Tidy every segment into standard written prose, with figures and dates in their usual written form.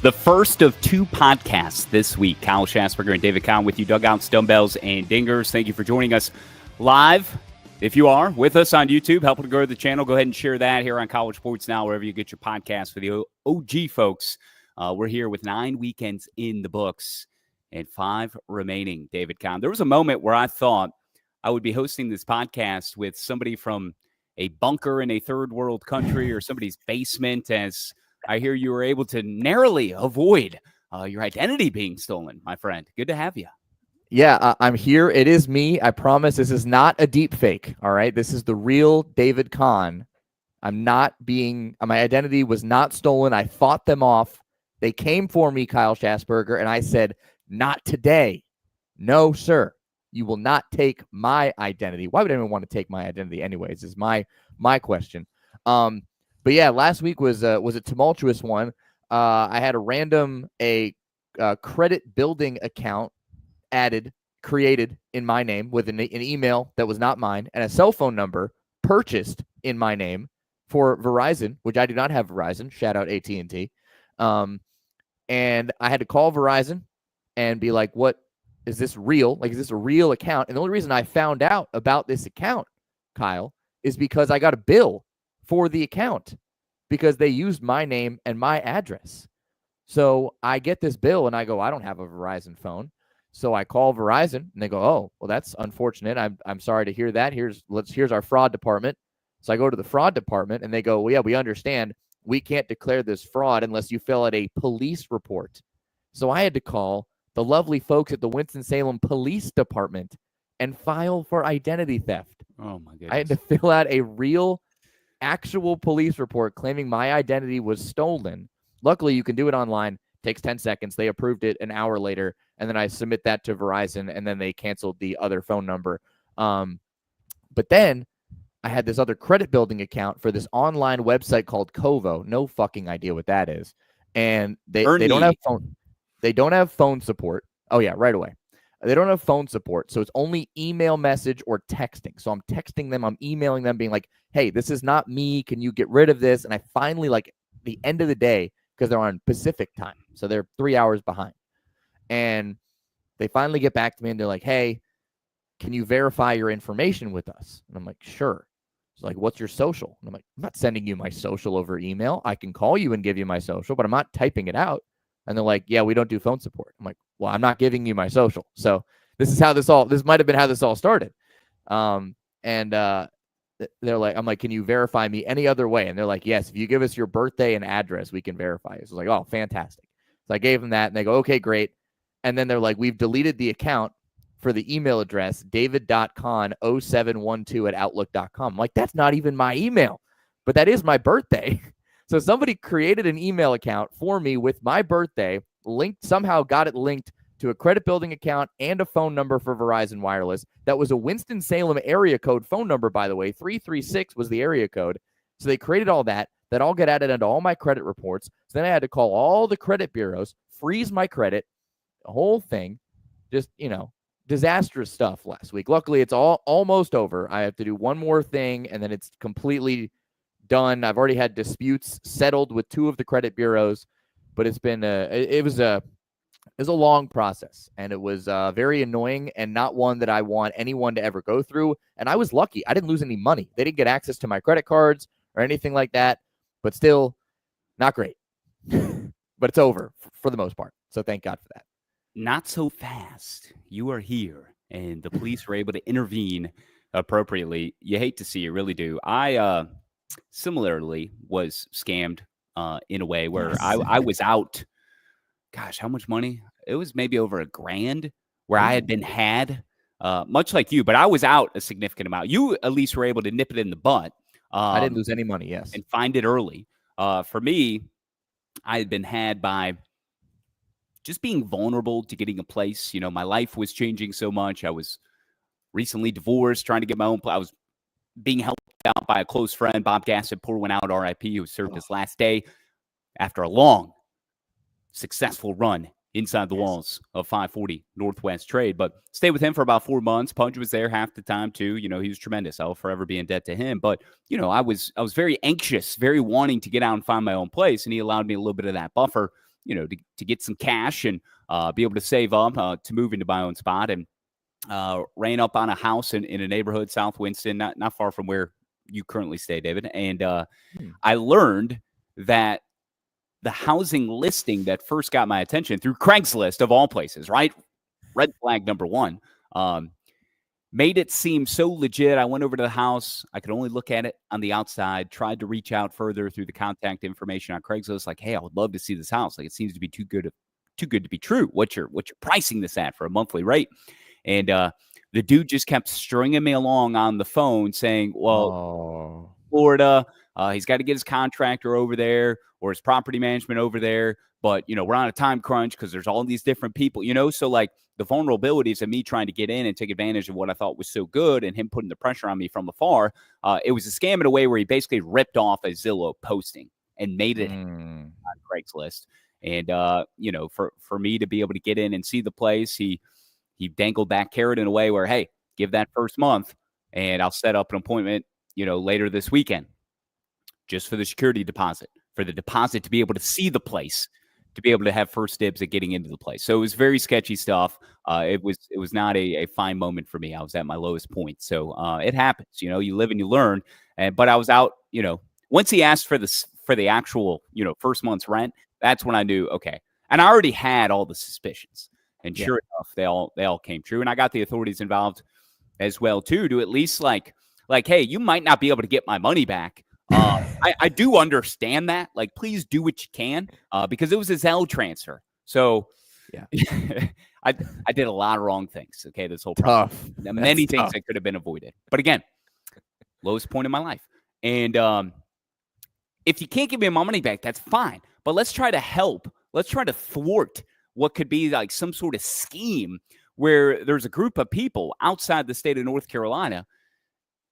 The first of two podcasts this week. Kyle Schassburger and David Kahn with you. Dugouts, Dumbbells, and Dingers. Thank you for joining us live. If you are with us on YouTube, helping to grow the channel, go ahead and share that here on College Sports Now, wherever you get your podcasts for the OG folks. We're here with 9 weekends in the books and 5 remaining, David Kahn. There was a moment where I thought I would be hosting this podcast with somebody from a bunker in a third world country or somebody's basement, as I hear you were able to narrowly avoid your identity being stolen, my friend. Good to have you. Yeah, I'm here. It is me. I promise this is not a deep fake. All right. This is the real David Kahn. My identity was not stolen. I fought them off. They came for me, Kyle Schassburger, and I said, not today. No, sir. You will not take my identity. Why would anyone want to take my identity anyways, is my question. But yeah, last week was a tumultuous one. I had a credit building account created in my name with an email that was not mine, and a cell phone number purchased in my name for Verizon, which I do not have Verizon. Shout out AT&T. And I had to call Verizon and be like, what is this real? Like, is this a real account? And the only reason I found out about this account, Kyle, is because I got a bill for the account because they used my name and my address. So I get this bill and I go, I don't have a Verizon phone. So I call Verizon and they go, oh, well, that's unfortunate. I'm sorry to hear that. Here's our fraud department. So I go to the fraud department and they go, well, yeah, we understand. We can't declare this fraud unless you fill out a police report. So I had to call the lovely folks at the Winston-Salem Police Department and file for identity theft. Oh, my goodness. I had to fill out a real, actual police report claiming my identity was stolen. Luckily, you can do it online. It takes 10 seconds. They approved it an hour later, and then I submit that to Verizon, and then they canceled the other phone number. But then I had this other credit building account for this online website called Kovo. No fucking idea what that is. And they don't have phone. They don't have phone support. Oh, yeah, right away. They don't have phone support, so it's only email message or texting. So I'm texting them, I'm emailing them, being like, hey, this is not me. Can you get rid of this? And I finally, like, the end of the day, because they're on Pacific time, so they're 3 hours behind. And they finally get back to me, and they're like, hey, can you verify your information with us? And I'm like, sure. It's like, what's your social? And I'm like, I'm not sending you my social over email. I can call you and give you my social, but I'm not typing it out. And they're like, yeah, we don't do phone support. I'm like, well, I'm not giving you my social. So this might have been how this all started. They're like, I'm like, can you verify me any other way? And they're like, yes, if you give us your birthday and address, we can verify you. So I was like, oh, fantastic. So I gave them that and they go, okay, great. And then they're like, we've deleted the account for the email address, david.con0712@outlook.com. I'm like, that's not even my email, but that is my birthday. So somebody created an email account for me with my birthday, somehow got it linked to a credit building account and a phone number for Verizon Wireless. That was a Winston-Salem area code phone number, by the way. 336 was the area code. So they created all that. That all got added into all my credit reports. So then I had to call all the credit bureaus, freeze my credit, the whole thing. Just, disastrous stuff last week. Luckily, it's all almost over. I have to do one more thing, and then it's completely done. I've already had disputes settled with 2 of the credit bureaus, but it's been it was a long process, and it was very annoying and not one that I want anyone to ever go through. And I was lucky. I didn't lose any money. They didn't get access to my credit cards or anything like that, but still not great. But it's over for the most part. So thank God for that. Not so fast. You are here, and the police were able to intervene appropriately. You hate to see it, really do. I similarly was scammed in a way where I was out. Gosh, how much money? It was maybe over $1,000 where I had been had, much like you, but I was out a significant amount. You at least were able to nip it in the butt. I didn't lose any money, yes. And find it early. For me, I had been had by just being vulnerable to getting a place. My life was changing so much. I was recently divorced, trying to get my own place. I was being helped out by a close friend, Bob Gassett, pour one out, RIP, who served his last day after a long, successful run inside the walls of 540 Northwest Trade. But stayed with him for about 4 months. Pudge was there half the time too. He was tremendous. I'll forever be in debt to him. But I was very anxious, very wanting to get out and find my own place, and he allowed me a little bit of that buffer. to get some cash and be able to save up to move into my own spot, and ran up on a house in a neighborhood, South Winston, not far from where you currently stay, David. And I learned that the housing listing that first got my attention through Craigslist, of all places, right? Red flag number one, made it seem so legit. I went over to the house. I could only look at it on the outside, tried to reach out further through the contact information on Craigslist. Like, hey, I would love to see this house. Like, it seems to be too good to be true. What you're pricing this at for a monthly rate? And the dude just kept stringing me along on the phone saying, well, Florida, he's got to get his contractor over there or his property management over there. But, we're on a time crunch because there's all these different people, So, like, the vulnerabilities of me trying to get in and take advantage of what I thought was so good and him putting the pressure on me from afar, it was a scam in a way where he basically ripped off a Zillow posting and made it on Craigslist. And, for me to be able to get in and see the place, he dangled that carrot in a way where, hey, give that first month and I'll set up an appointment, later this weekend just for the security deposit, for the deposit to be able to see the place, to be able to have first dibs at getting into the place. So it was very sketchy stuff. It was not a fine moment for me. I was at my lowest point. So it happens, you live and you learn. But I was out, once he asked for the actual, first month's rent, that's when I knew, okay. And I already had all the suspicions. And sure enough, they all came true. And I got the authorities involved as well, too, to at least like, hey, you might not be able to get my money back. I do understand that. Like, please do what you can, because it was a Zelle transfer. So I did a lot of wrong things. Okay, this whole process. Many things that could have been avoided. But again, lowest point in my life. And if you can't give me my money back, that's fine. But let's try to help. Let's try to thwart what could be like some sort of scheme where there's a group of people outside the state of North Carolina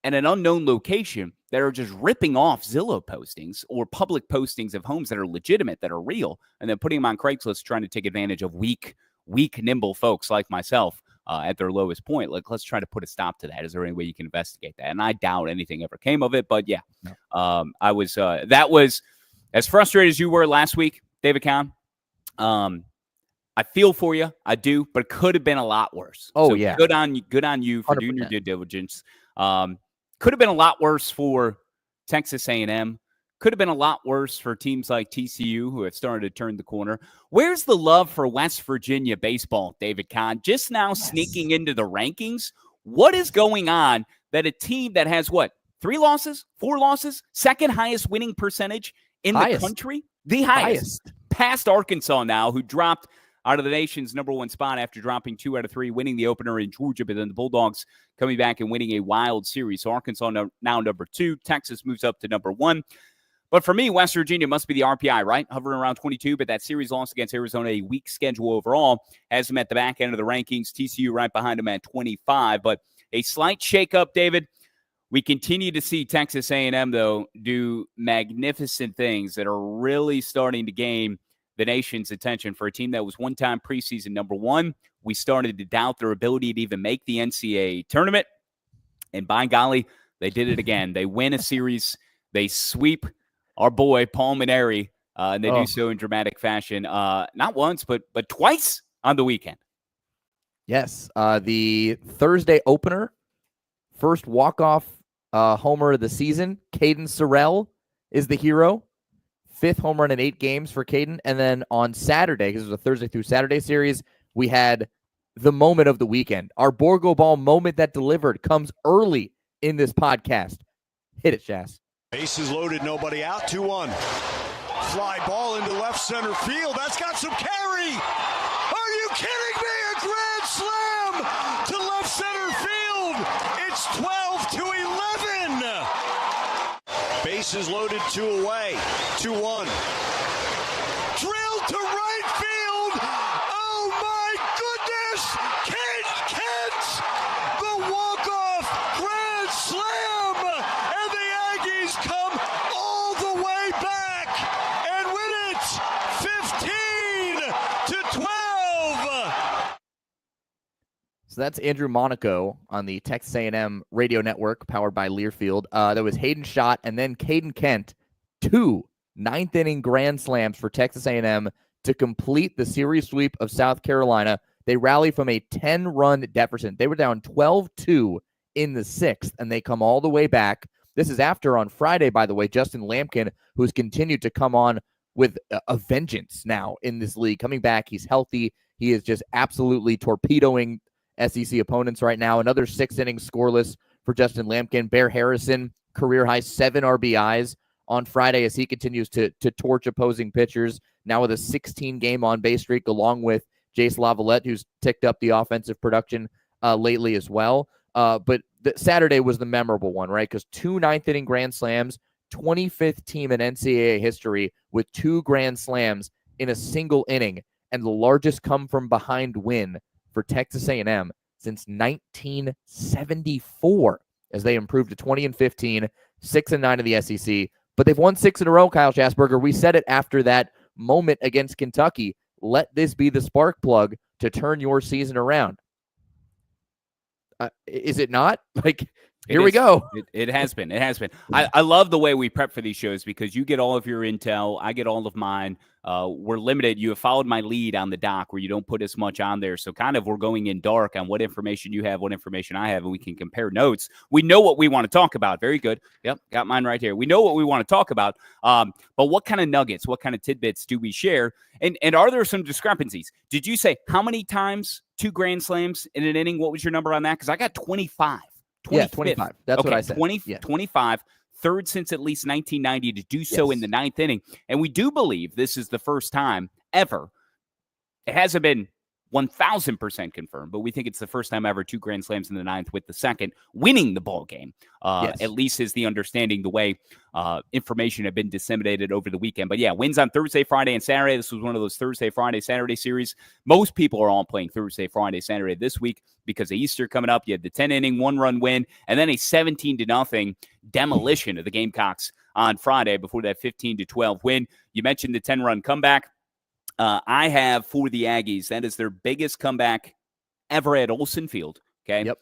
and an unknown location that are just ripping off Zillow postings or public postings of homes that are legitimate, that are real, and then putting them on Craigslist, trying to take advantage of weak, nimble folks like myself at their lowest point. Like, let's try to put a stop to that. Is there any way you can investigate that? And I doubt anything ever came of it, but yeah, I was, that was as frustrated as you were last week, David Kahn. I feel for you. I do, but it could have been a lot worse. Oh, so yeah. Good on you for 100%. Doing your due diligence. Could have been a lot worse for Texas A&M. Could have been a lot worse for teams like TCU, who have started to turn the corner. Where's the love for West Virginia baseball, David Kahn? Just now sneaking into the rankings. What is going on that a team that has, 3 losses, 4 losses, second highest winning percentage in the country? The highest. Past Arkansas now, who dropped out of the nation's number 1 spot after dropping 2 out of 3, winning the opener in Georgia, but then the Bulldogs coming back and winning a wild series. So Arkansas now number 2. Texas moves up to number 1. But for me, West Virginia must be the RPI, right? Hovering around 22, but that series loss against Arizona, a weak schedule overall, has them at the back end of the rankings. TCU right behind them at 25. But a slight shakeup, David. We continue to see Texas A&M, though, do magnificent things that are really starting to gain the nation's attention. For a team that was one-time preseason number 1, we started to doubt their ability to even make the NCAA tournament. And by golly, they did it again. They win a series. They sweep our boy Paul Maneri, and they do so in dramatic fashion. Not once, but twice on the weekend. Yes, the Thursday opener, first walk-off homer of the season. Caden Sorrell is the hero. 5th home run in 8 games for Caden. And then on Saturday, because it was a Thursday through Saturday series, we had the moment of the weekend. Our Borgo Ball moment that delivered comes early in this podcast. Hit it, Schass. Bases loaded, nobody out, 2-1. Fly ball into left center field. That's got some carry. Are you kidding me? A grand slam to left center field. It's 12-11. Bases loaded, 2 away, 2-1. Drilled to right field. Oh my goodness! Caden Kent, the walk-off grand slam, and the Aggies come all the way back and win it 15-12. So that's Andrew Monaco on the Texas A&M radio network powered by Learfield. That was Hayden Schott and then Caden Kent. 2 ninth-inning grand slams for Texas A&M to complete the series sweep of South Carolina. They rally from a 10-run deficit. They were down 12-2 in the 6th, and they come all the way back. This is after, on Friday, by the way, Justin Lampkin, who's continued to come on with a vengeance now in this league. Coming back, he's healthy. He is just absolutely torpedoing SEC opponents right now. Another 6 innings scoreless for Justin Lampkin. Bear Harrison, career-high 7 RBIs on Friday as he continues to torch opposing pitchers, now with a 16-game on-base streak, along with Jace Lavalette, who's ticked up the offensive production lately as well. But Saturday was the memorable one, right? Because 2 ninth-inning grand slams, 25th team in NCAA history with 2 grand slams in a single inning, and the largest come-from-behind win for Texas A&M since 1974, as they improved to 20-15, 6-9 in the SEC. But they've won 6 in a row, Kyle Schassburger. We said it after that moment against Kentucky. Let this be the spark plug to turn your season around. Is it not? Like, here we go. It has been. It has been. I love the way we prep for these shows because you get all of your intel. I get all of mine. We're limited. You have followed my lead on the doc where you don't put as much on there. So kind of we're going in dark on what information you have, what information I have, and we can compare notes. We know what we want to talk about. Very good. Yep, got mine right here. We know what we want to talk about. But what kind of nuggets, what kind of tidbits do we share? And are there some discrepancies? Did you say how many times 2 grand slams in an inning? What was your number on that? Because I got 25. 25th. Yeah, 25. That's okay, what I said. 25. Third since at least 1990 to do so in the 9th inning. And we do believe this is the first time ever. It hasn't been 1,000% confirmed, but we think it's the first time ever 2 grand slams in the 9th with the second winning the ball game. At least is the understanding the way information had been disseminated over the weekend. But yeah, wins on Thursday, Friday, and Saturday. This was one of those Thursday, Friday, Saturday series. Most people are all playing Thursday, Friday, Saturday this week because of Easter coming up. You had the 10-inning, 1-run win, and then a 17-0 demolition of the Gamecocks on Friday before that 15-12 win. You mentioned the 10-run comeback. I have for the Aggies, that is their biggest comeback ever at Olsen Field. Okay. Yep.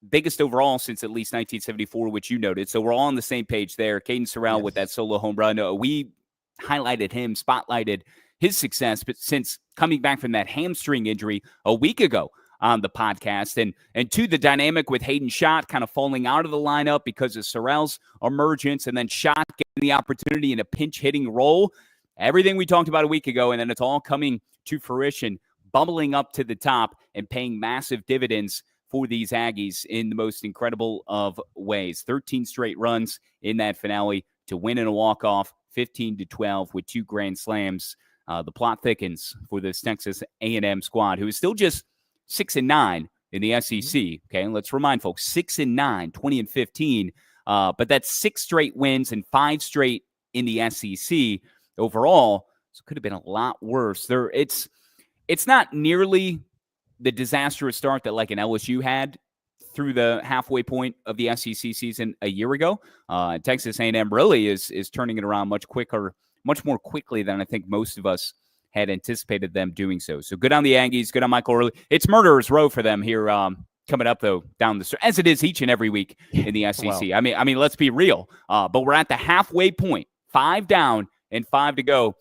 Biggest overall since at least 1974, which you noted. So we're all on the same page there. Caden Sorrell with that solo home run. We highlighted him, spotlighted his success, but since coming back from that hamstring injury a week ago on the podcast. And to the dynamic with Hayden Schott kind of falling out of the lineup because of Sorrell's emergence, and then Schott getting the opportunity in a pinch hitting role. Everything we talked about a week ago, and then it's all coming to fruition, bubbling up to the top and paying massive dividends for these Aggies in the most incredible of ways. 13 straight runs in that finale to win in a walk-off, 15-12 with 2 grand slams. The plot thickens for this Texas A&M squad, who is still just 6-9 in the SEC. Okay, let's remind folks, 6-9, 20-15. But that's 6 straight wins and 5 straight in the SEC. Overall, so it could have been a lot worse. It's not nearly the disastrous start that like an LSU had through the halfway point of the SEC season a year ago. Texas A&M really is turning it around much more quickly than I think most of us had anticipated them doing so. So good on the Aggies, good on Michael Early. It's murderer's row for them here coming up though down the stretch, as it is each and every week in the SEC. Well, I mean, let's be real. But we're at the halfway point, 5 down. And 5 to go.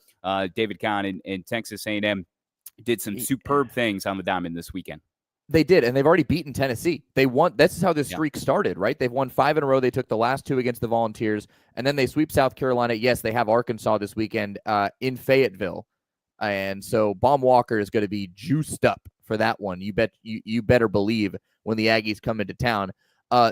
David Kahn and Texas A&M did some superb things on the diamond this weekend. They did, and they've already beaten Tennessee. They won. This is how this streak started, right? They've won 5 in a row. They took the last 2 against the Volunteers, and then they sweep South Carolina. Yes, they have Arkansas this weekend in Fayetteville, and so Baum Walker is going to be juiced up for that one. You better believe when the Aggies come into town.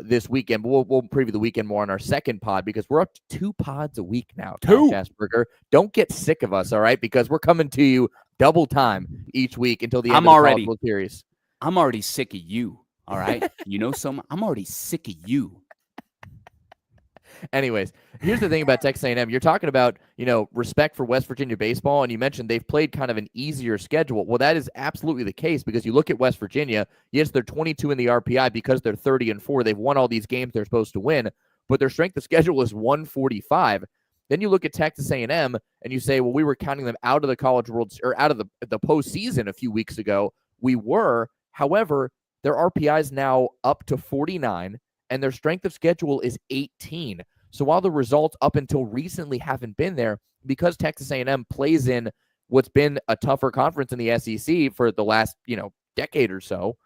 This weekend. We'll preview the weekend more on our second pod because we're up to 2 pods a week now. 2. Schassburger. Don't get sick of us, all right? Because we're coming to you double time each week until the end of the College World Series. I'm already sick of you, all right? I'm already sick of you. Anyways, here's the thing about Texas A&M. You're talking about, respect for West Virginia baseball, and you mentioned they've played kind of an easier schedule. Well, that is absolutely the case because you look at West Virginia. Yes, they're 22 in the RPI because they're 30-4. They've won all these games they're supposed to win, but their strength of schedule is 145. Then you look at Texas A&M, and you say, well, we were counting them out of the College World or out of the postseason a few weeks ago. We were. However, their RPI is now up to 49. And their strength of schedule is 18. So while the results up until recently haven't been there, because Texas A&M plays in what's been a tougher conference in the SEC for the last, decade or so.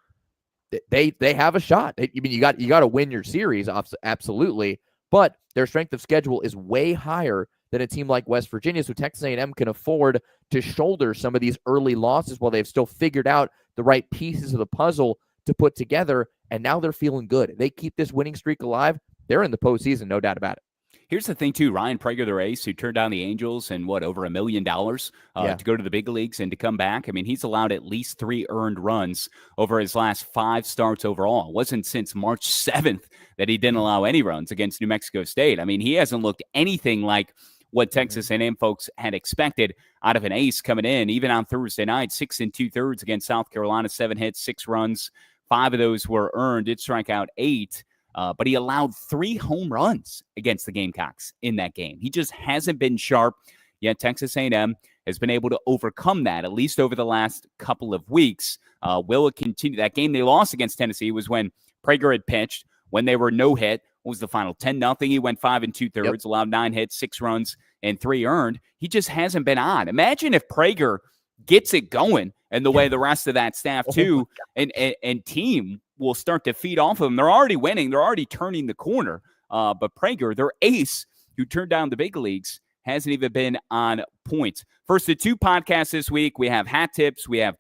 They have a shot. You got to win your series, absolutely, but their strength of schedule is way higher than a team like West Virginia, so Texas A&M can afford to shoulder some of these early losses while they've still figured out the right pieces of the puzzle to put together, and now they're feeling good. They keep this winning streak alive, they're in the postseason, no doubt about it. Here's the thing, too. Ryan Prager, their ace, who turned down the Angels and over $1 million to go to the big leagues and to come back. I mean, he's allowed at least 3 earned runs over his last 5 starts overall. It wasn't since March 7th that he didn't allow any runs against New Mexico State. I mean, he hasn't looked anything like what Texas A&M folks had expected out of an ace coming in, even on Thursday night, 6 2/3 against South Carolina, 7 hits, 6 runs. 5 of those were earned. Did strike out 8. But he allowed 3 home runs against the Gamecocks in that game. He just hasn't been sharp, yet Texas A&M has been able to overcome that, at least over the last couple of weeks. Will it continue? That game they lost against Tennessee was when Prager had pitched, when they were no hit. What was the final? 10-0. He went 5 2/3, allowed 9 hits, 6 runs, and 3 earned. He just hasn't been on. Imagine if Prager gets it going and the way the rest of that staff, too, and team will start to feed off of them. They're already winning. They're already turning the corner. But Prager, their ace, who turned down the big leagues, hasn't even been on point. First of 2 podcasts this week. We have hat tips. We have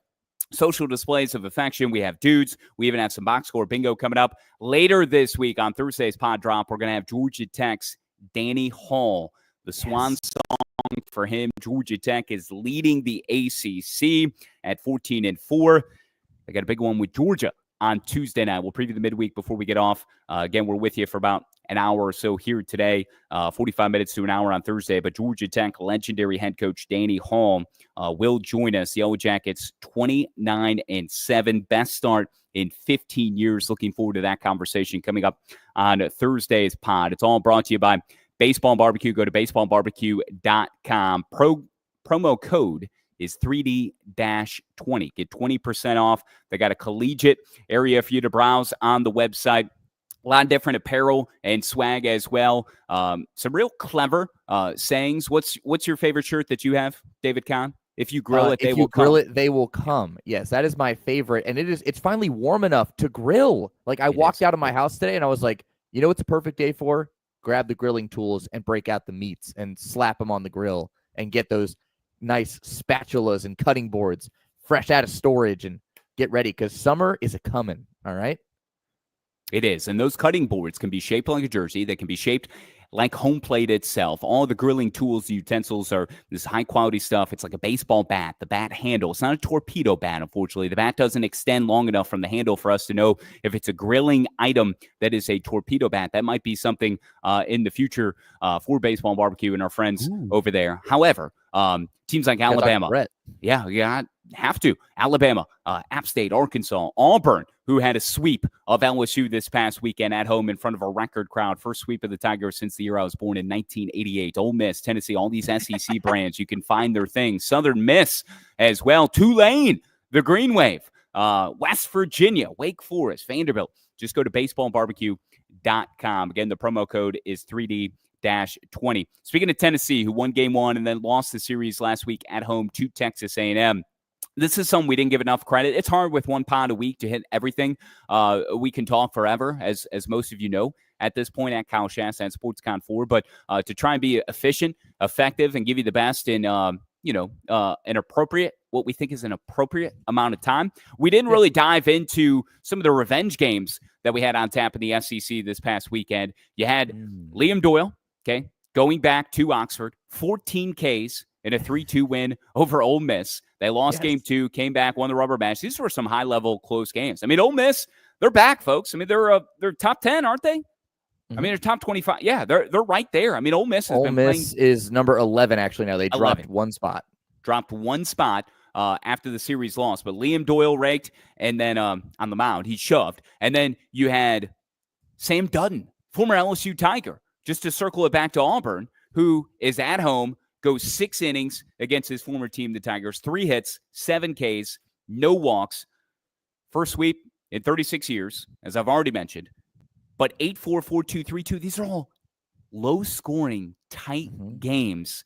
social displays of affection. We have dudes. We even have some box score bingo coming up. Later this week on Thursday's pod drop, we're going to have Georgia Tech's Danny Hall. The swan song for him. Georgia Tech is leading the ACC at 14-4. They got a big one with Georgia on Tuesday night. We'll preview the midweek before we get off. Again, we're with you for about an hour or so here today, 45 minutes to an hour on Thursday. But Georgia Tech legendary head coach Danny Hall will join us. The Yellow Jackets 29-7, best start in 15 years. Looking forward to that conversation coming up on Thursday's pod. It's all brought to you by Baseball Barbecue. Go to baseballbarbecue.com. Promo code is 3D-20. Get 20% off. They got a collegiate area for you to browse on the website. A lot of different apparel and swag as well. Some real clever sayings. What's your favorite shirt that you have, David Kahn? If you grill it, they will come. If you grill it, they will come. Yes, that is my favorite. And it's finally warm enough to grill. Like, I walked out of my house today and I was like, you know what's a perfect day for? Grab the grilling tools and break out the meats and slap them on the grill and get those nice spatulas and cutting boards fresh out of storage and get ready, because summer is a-coming, all right? It is, and those cutting boards can be shaped like a jersey. They can be shaped like home plate itself. All the grilling tools, the utensils are this high-quality stuff. It's like a baseball bat, the bat handle. It's not a torpedo bat, unfortunately. The bat doesn't extend long enough from the handle for us to know if it's a grilling item that is a torpedo bat. That might be something in the future for Baseball Barbecue and our friends over there. However, teams like Alabama. Yeah, have to. Alabama, App State, Arkansas, Auburn, who had a sweep of LSU this past weekend at home in front of a record crowd. First sweep of the Tigers since the year I was born in 1988. Ole Miss, Tennessee, all these SEC brands, you can find their things. Southern Miss as well. Tulane, the Green Wave, West Virginia, Wake Forest, Vanderbilt. Just go to baseballbarbecue.com. Again, the promo code is 3D-20. Speaking of Tennessee, who won game 1 and then lost the series last week at home to Texas A&M. This is something we didn't give enough credit. It's hard with 1 pod a week to hit everything. We can talk forever, as most of you know, at this point at All-Schass and SportsCon4. But to try and be efficient, effective, and give you the best in, an appropriate, what we think is an appropriate amount of time. We didn't really dive into some of the revenge games that we had on tap in the SEC this past weekend. You had Liam Doyle, going back to Oxford, 14 Ks in a 3-2 win over Ole Miss. They lost game 2, came back, won the rubber match. These were some high-level close games. I mean, Ole Miss, they're back, folks. I mean, they're top 10, aren't they? I mean, they're top 25. Yeah, they're right there. I mean, Ole Miss is number 11 actually now. They dropped 1 spot. Dropped 1 spot after the series loss. But Liam Doyle raked, and then on the mound, he shoved. And then you had Sam Dutton, former LSU Tiger, just to circle it back to Auburn, who is at home, goes 6 innings against his former team, the Tigers, 3 hits, 7 Ks, no walks. First sweep in 36 years, as I've already mentioned. But 8-4, 4-2, 3-2, these are all low-scoring, tight games.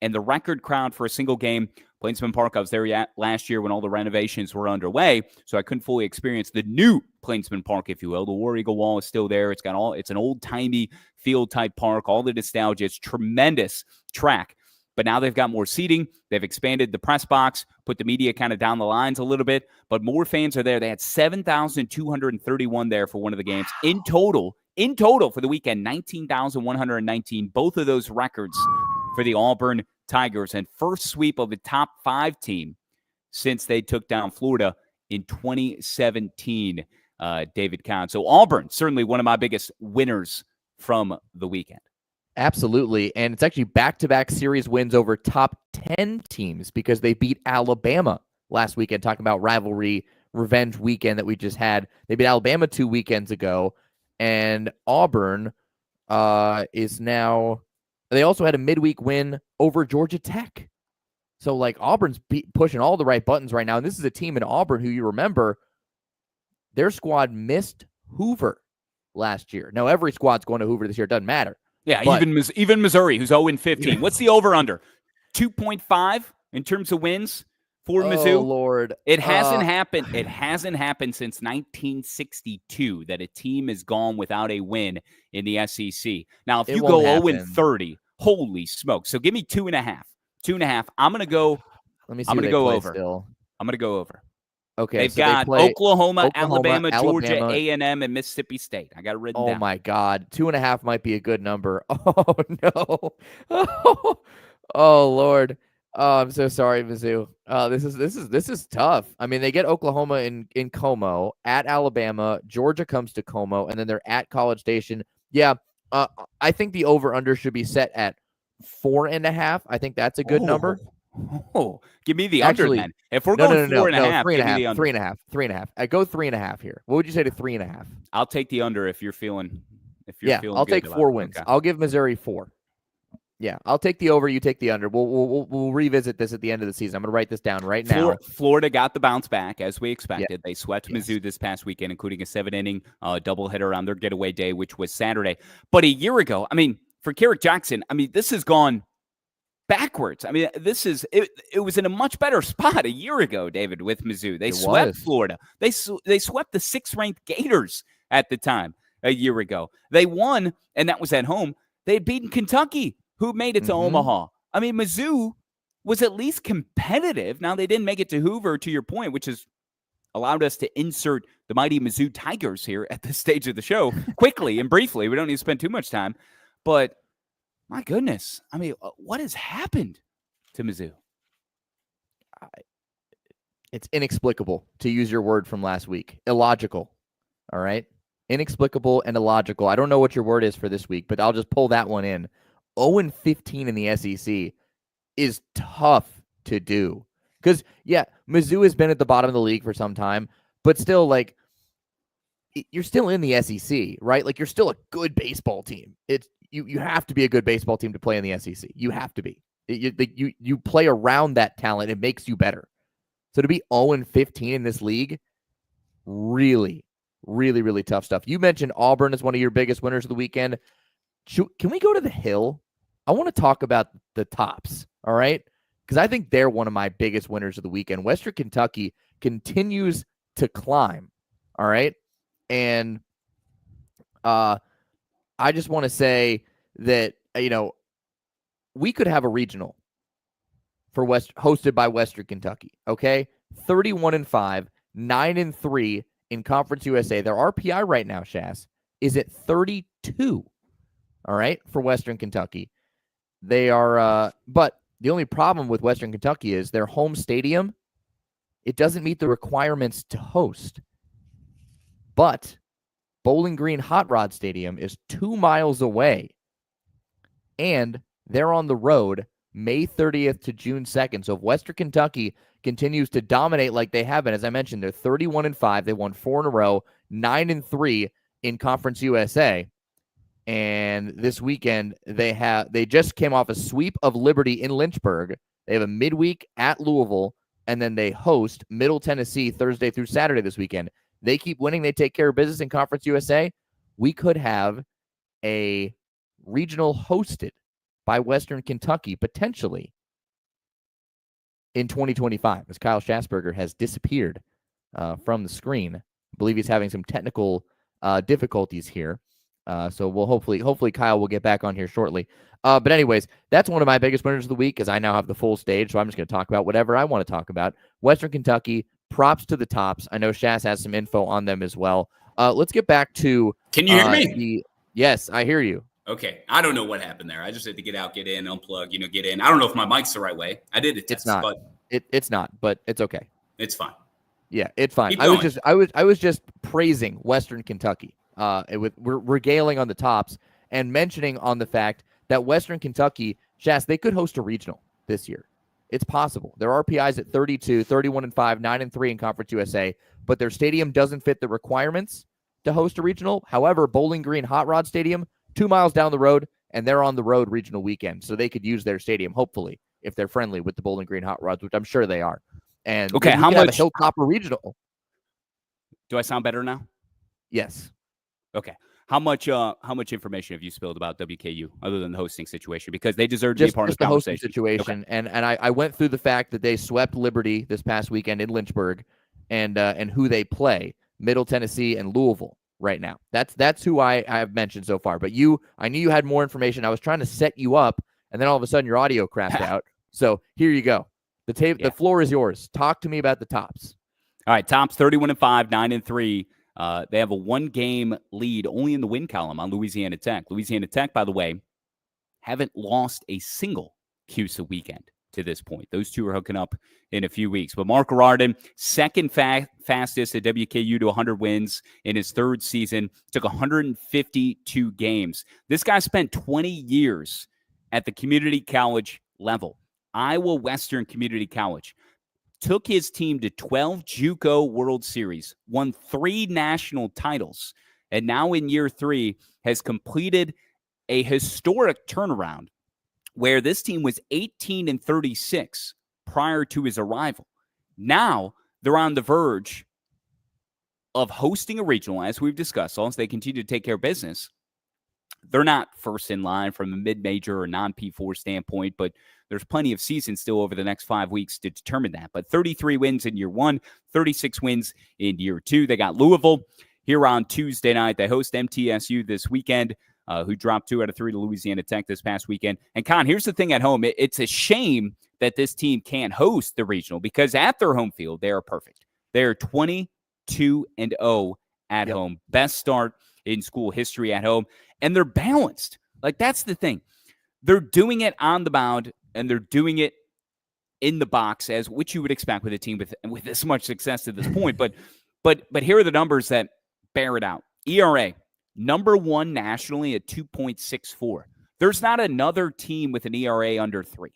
And the record crowd for a single game Plainsman Park, I was there last year when all the renovations were underway, so I couldn't fully experience the new Plainsman Park, if you will. The War Eagle Wall is still there. It's an old-timey field-type park, all the nostalgia. It's tremendous track. But now they've got more seating. They've expanded the press box, put the media kind of down the lines a little bit, but more fans are there. They had 7,231 there for one of the games. In total for the weekend, 19,119. Both of those records for the Auburn Tigers, and first sweep of the top 5 team since they took down Florida in 2017, David Kahn. So Auburn, certainly one of my biggest winners from the weekend. Absolutely. And it's actually back-to-back series wins over top 10 teams because they beat Alabama last weekend, talking about rivalry, revenge weekend that we just had. They beat Alabama 2 weekends ago, and Auburn is now – they also had a midweek win over Georgia Tech. So, like, Auburn's pushing all the right buttons right now. And this is a team in Auburn who, you remember, their squad missed Hoover last year. Now, every squad's going to Hoover this year. It doesn't matter. Yeah, even Missouri, who's 0-15. What's the over-under? 2.5 in terms of wins for Mizzou? Oh, Lord. It hasn't happened. It hasn't happened since 1962 that a team has gone without a win in the SEC. Now, if you go 0-30, holy smokes. So give me 2.5. 2.5. I'm going to go. Let me see. I'm going to go over. Still. I'm going to go over. Okay, They've so got Oklahoma, Alabama, Georgia, Alabama. A&M, and Mississippi State. I got it written down. Oh, my God. 2.5 might be a good number. Oh, no. Oh, Lord. Oh, I'm so sorry, Mizzou. This is tough. I mean, they get Oklahoma in Como, at Alabama. Georgia comes to Como, and then they're at College Station. Yeah, I think the over-under should be set at 4.5. I think that's a good number. Oh, give me the under then. If we're going 4.5, give me the under. 3.5. I go 3.5 here. What would you say to 3.5? I'll take the under if you're feeling. I'll take 4 wins. Okay. I'll give Missouri 4. Yeah, I'll take the over. You take the under. We'll revisit this at the end of the season. I'm going to write this down right now. Florida got the bounce back as we expected. Yeah. They swept Mizzou this past weekend, including a 7-inning doubleheader on their getaway day, which was Saturday. But a year ago, I mean, for Carrick Jackson, I mean, this has gone backwards. I mean, it was in a much better spot a year ago, David, with Mizzou. They swept Florida. They swept the 6th-ranked Gators at the time a year ago. They won, and that was at home. They had beaten Kentucky, who made it to Omaha. I mean, Mizzou was at least competitive. Now, they didn't make it to Hoover, to your point, which has allowed us to insert the mighty Mizzou Tigers here at this stage of the show quickly and briefly. We don't need to spend too much time. But my goodness, I mean, what has happened to Mizzou? It's inexplicable, to use your word from last week. Illogical, all right? Inexplicable and illogical. I don't know what your word is for this week, but I'll just pull that one in. 0-15 in the SEC is tough to do. Because, yeah, Mizzou has been at the bottom of the league for some time, but still, like, you're still in the SEC, right? Like, you're still a good baseball team. You have to be a good baseball team to play in the SEC. You have to be. You play around that talent. It makes you better. So to be 0-15 in this league, really, really, really tough stuff. You mentioned Auburn as one of your biggest winners of the weekend. Can we go to the Hill? I want to talk about the Tops, all right? Because I think they're one of my biggest winners of the weekend. Western Kentucky continues to climb, all right? And I just want to say that, we could have a regional for hosted by Western Kentucky, okay? 31-5, 9-3 in Conference USA. Their RPI right now, Schass, is at 32, all right, for Western Kentucky. They are, but the only problem with Western Kentucky is their home stadium, it doesn't meet the requirements to host. But Bowling Green Hot Rod Stadium is 2 miles away, and they're on the road May 30th to June 2nd. So if Western Kentucky continues to dominate like they have been, as I mentioned, they're 31-5. They won 4 in a row, 9-3 in Conference USA. And this weekend, they just came off a sweep of Liberty in Lynchburg. They have a midweek at Louisville, and then they host Middle Tennessee Thursday through Saturday this weekend. They keep winning. They take care of business in Conference USA. We could have a regional hosted by Western Kentucky, potentially, in 2025 as Kyle Schassburger has disappeared from the screen. I believe he's having some technical difficulties here. So we'll hopefully Kyle will get back on here shortly. But anyways, that's one of my biggest winners of the week, as I now have the full stage. So I'm just going to talk about whatever I want to talk about. Western Kentucky, props to the Tops. I know Shass has some info on them as well. Let's get back to. Can you hear me? Yes, I hear you. Okay. I don't know what happened there. I just had to get out, get in, unplug, get in. I don't know if my mic's the right way. I did a test. It's not. But it's not, but it's okay. It's fine. Yeah, it's fine. I was just praising Western Kentucky. We're regaling on the Tops and mentioning on the fact that Western Kentucky, Shass, they could host a regional this year. It's possible. Their RPI's at 32, 31-5, 9-3 in Conference USA, but their stadium doesn't fit the requirements to host a regional. However, Bowling Green Hot Rod Stadium, 2 miles down the road, and they're on the road regional weekend, so they could use their stadium, hopefully, if they're friendly with the Bowling Green Hot Rods, which I'm sure they are. And okay, how much Hilltopper regional? Do I sound better now? Yes. Okay. How much information have you spilled about WKU other than the hosting situation? Because they deserve to be part of the conversation. Hosting situation. Okay. And I went through the fact that they swept Liberty this past weekend in Lynchburg, and who they play, Middle Tennessee and Louisville right now. That's who I have mentioned so far. But I knew you had more information. I was trying to set you up, and then all of a sudden your audio crapped out. So here you go. The floor is yours. Talk to me about the Tops. All right, Tops 31-5, 9-3. They have a 1-game lead only in the win column on Louisiana Tech. Louisiana Tech, by the way, haven't lost a single CUSA weekend to this point. Those two are hooking up in a few weeks. But Mark Garardin, second fastest at WKU to 100 wins in his third season, took 152 games. This guy spent 20 years at the community college level. Iowa Western Community College. Took his team to 12 JUCO World Series, won 3 national titles, and now in year 3 has completed a historic turnaround where this team was 18-36 prior to his arrival. Now they're on the verge of hosting a regional, as we've discussed, as long as they continue to take care of business. They're not first in line from a mid-major or non-P4 standpoint, but there's plenty of season still over the next 5 weeks to determine that. But 33 wins in year 1, 36 wins in year 2. They got Louisville here on Tuesday night. They host MTSU this weekend, who dropped 2 out of 3 to Louisiana Tech this past weekend. And Kahn, here's the thing at home. It's a shame that this team can't host the regional, because at their home field, they are perfect. They are 22-0 at home. Best start in school history at home. And they're balanced. Like, that's the thing. They're doing it on the mound, and they're doing it in the box, as which you would expect with a team with this much success at this point. But here are the numbers that bear it out. ERA, number 1 nationally at 2.64. There's not another team with an ERA under 3.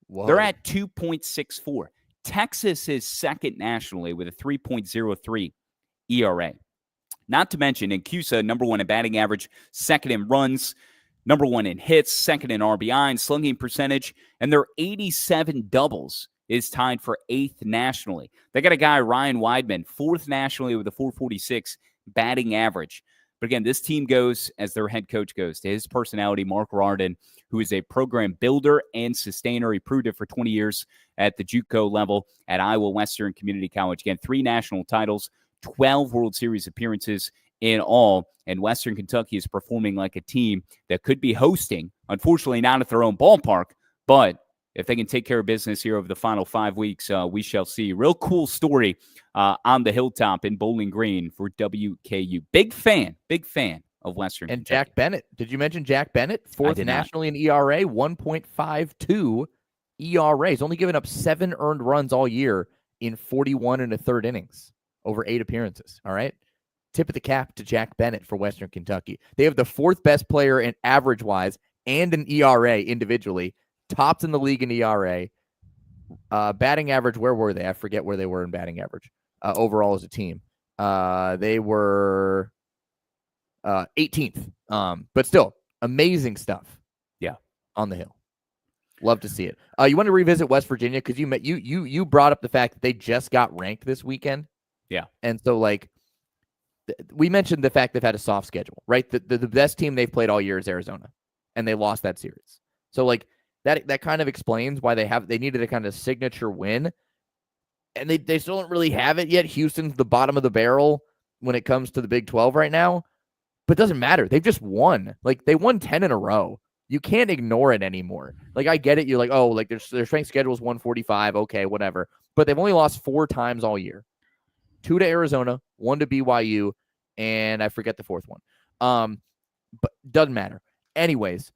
Whoa. They're at 2.64. Texas is second nationally with a 3.03 ERA. Not to mention, in CUSA, number 1 in batting average, second in runs, number 1 in hits, second in RBI and slugging percentage, and their 87 doubles is tied for 8th nationally. They got a guy, Ryan Weidman, 4th nationally with a 446 batting average. But again, this team goes, as their head coach goes, to his personality, Mark Garardin, who is a program builder and sustainer. He proved it for 20 years at the JUCO level at Iowa Western Community College. Again, 3 national titles, 12 World Series appearances in all, and Western Kentucky is performing like a team that could be hosting, unfortunately not at their own ballpark, but if they can take care of business here over the final 5 weeks, we shall see. Real cool story on the hilltop in Bowling Green for WKU. Big fan of Western and Kentucky. Jack Bennett. Did you mention Jack Bennett? 4th nationally in ERA, 1.52 ERA. He's only given up 7 earned runs all year in 41 1/3 innings over 8 appearances. All right. Tip of the cap to Jack Bennett for Western Kentucky. They have the 4th best player in average-wise and an ERA individually. Tops in the league in ERA. Batting average, where were they? I forget where they were in batting average overall as a team. They were 18th. But still, amazing stuff. Yeah, on the hill. Love to see it. You want to revisit West Virginia because you brought up the fact that they just got ranked this weekend. Yeah, and so we mentioned the fact they've had a soft schedule, right? The best team they've played all year is Arizona, and they lost that series. So that kind of explains why they needed a kind of signature win. And they still don't really have it yet. Houston's the bottom of the barrel when it comes to the Big 12 right now. But it doesn't matter. They've just won. Like, they won 10 in a row. You can't ignore it anymore. Like, I get it. You're like, oh, like their strength schedule is 145. Okay, whatever. But they've only lost 4 times all year. 2 to Arizona, 1 to BYU, and I forget the 4th one. But doesn't matter. Anyways,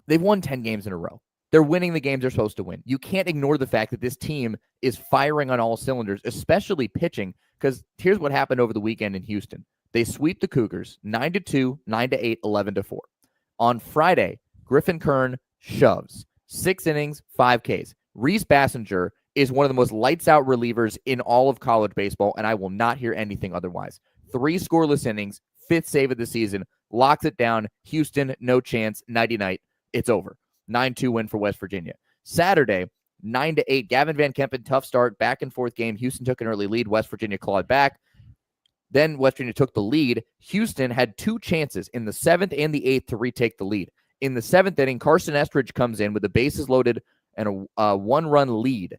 they've won 10 games in a row. They're winning the games they're supposed to win. You can't ignore the fact that this team is firing on all cylinders, especially pitching, because here's what happened over the weekend in Houston. They sweep the Cougars 9-2, 9-8, 11-4. On Friday, Griffin Kern shoves 6 innings, 5 Ks. Reese Bassinger is one of the most lights-out relievers in all of college baseball, and I will not hear anything otherwise. 3 scoreless innings, 5th save of the season, locks it down. Houston, no chance, nighty-night. It's over. 9-2 win for West Virginia. Saturday, 9-8. Gavin Van Kempen, tough start, back and forth game. Houston took an early lead. West Virginia clawed back. Then West Virginia took the lead. Houston had 2 chances in the 7th and the 8th to retake the lead. In the 7th inning, Carson Estridge comes in with the bases loaded and a 1-run lead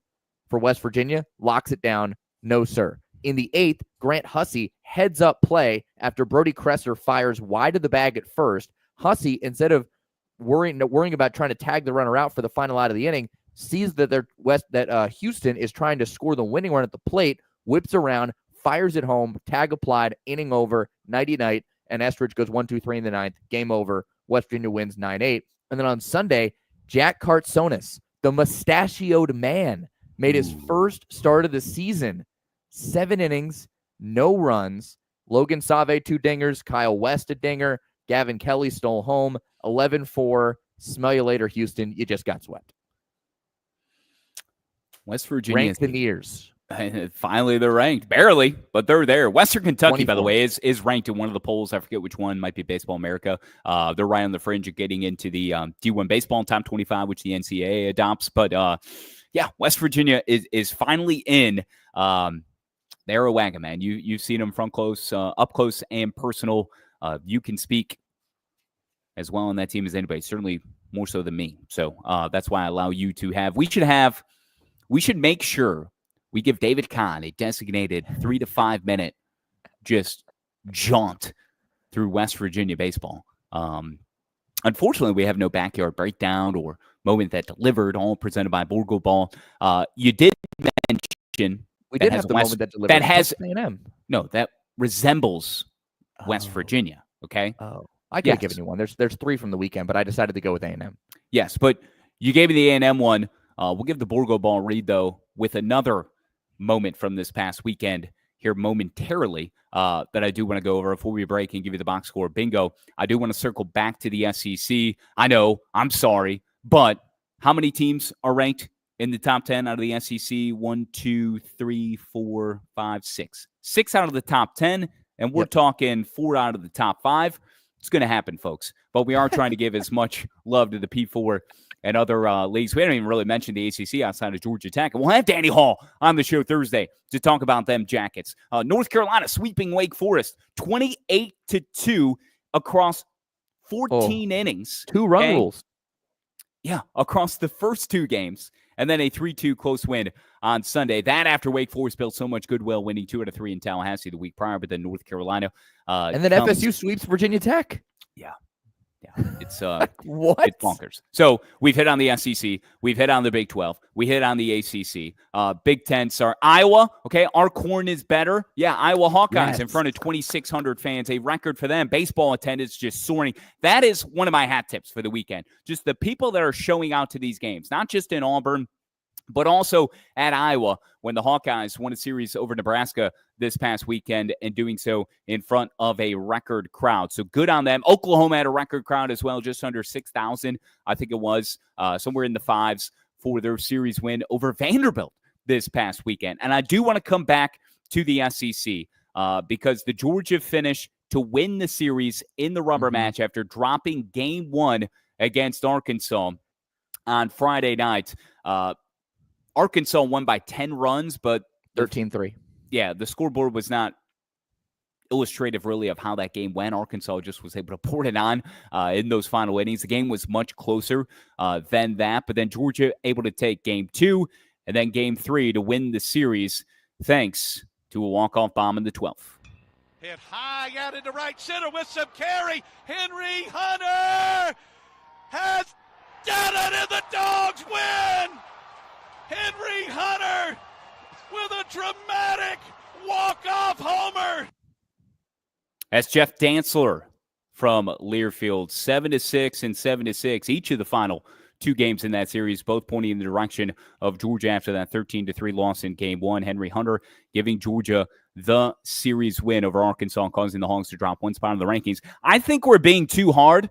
for West Virginia. Locks it down. No, sir. In the 8th, Grant Hussey heads up play after Brody Kresser fires wide of the bag at first. Hussey, instead of worrying about trying to tag the runner out for the final out of the inning, sees that Houston is trying to score the winning run at the plate, whips around, fires it home, tag applied, inning over, nighty-night, and Estridge goes 1-2-3 in the 9th. Game over. West Virginia wins 9-8. And then on Sunday, Jack Kartsonis, the mustachioed man, made his first start of the season. 7 innings, no runs. Logan Save, 2 dingers. Kyle West, a dinger. Gavin Kelly stole home. 11-4. Smell you later, Houston. You just got swept. West Virginia. Ranked in the ears. Finally, they're ranked. Barely, but they're there. Western Kentucky, 24. by the way, is ranked in one of the polls. I forget which one. Might be Baseball America. They're right on the fringe of getting into the D1 baseball in top 25, which the NCAA adopts. But, yeah, West Virginia is finally in. They're a wagon, man. You've seen them up close and personal. You can speak as well on that team as anybody, certainly more so than me. So that's why I allow you to have. We should make sure we give David Kahn a designated 3 to 5 minute just jaunt through West Virginia baseball. Unfortunately, we have no backyard breakdown or moment that delivered, all presented by Borgo Ball. You did mention we did have the moment that delivered. That has Texas A&M. No, that resembles West Virginia. Okay. Oh, I could have given you one. There's 3 from the weekend, but I decided to go with A&M. Yes, but you gave me the A&M one. We'll give the Borgo Ball read, though, with another moment from this past weekend here momentarily that I do want to go over before we break and give you the box score bingo. I do want to circle back to the SEC. I know, I'm sorry, but how many teams are ranked in the top 10 out of the SEC? 1, 2, 3, 4, 5, 6. 6 out of the top 10, and we're talking 4 out of the top 5. It's going to happen, folks. But we are trying to give as much love to the P4 and other leagues. We haven't even really mentioned the ACC outside of Georgia Tech. And we'll have Danny Hall on the show Thursday to talk about them Jackets. North Carolina sweeping Wake Forest 28-2 across 14 innings. 2-run rules. Yeah, across the first 2 games. And then a 3-2 close win on Sunday. That after Wake Forest built so much goodwill, winning 2 out of 3 in Tallahassee the week prior, but then North Carolina. And then FSU sweeps Virginia Tech. Yeah. It's what? It's bonkers. So we've hit on the SEC, we've hit on the Big 12, we hit on the ACC. Big Ten, sorry, Iowa. Okay, our corn is better. Yeah, Iowa Hawkeyes in front of 2,600 fans, a record for them. Baseball attendance just soaring. That is one of my hat tips for the weekend. Just the people that are showing out to these games, not just in Auburn, but also at Iowa when the Hawkeyes won a series over Nebraska this past weekend and doing so in front of a record crowd. So good on them. Oklahoma had a record crowd as well, just under 6,000. I think it was somewhere in the 5s for their series win over Vanderbilt this past weekend. And I do want to come back to the SEC because the Georgia finish to win the series in the rubber match after dropping game 1 against Arkansas on Friday night. Arkansas won by 10 runs, but 13-3. Yeah, the scoreboard was not illustrative, really, of how that game went. Arkansas just was able to pour it on in those final innings. The game was much closer than that, but then Georgia able to take game 2 and then game 3 to win the series thanks to a walk-off bomb in the 12th. Hit high out into right center with some carry. Henry Hunter has done it, and the Dogs win! Henry Hunter with a dramatic walk-off homer. That's Jeff Dantzler from Learfield, 7-6 and 7-6, each of the final 2 games in that series, both pointing in the direction of Georgia after that 13-3 loss in game 1. Henry Hunter giving Georgia the series win over Arkansas, causing the Hogs to drop 1 spot in the rankings. I think we're being too hard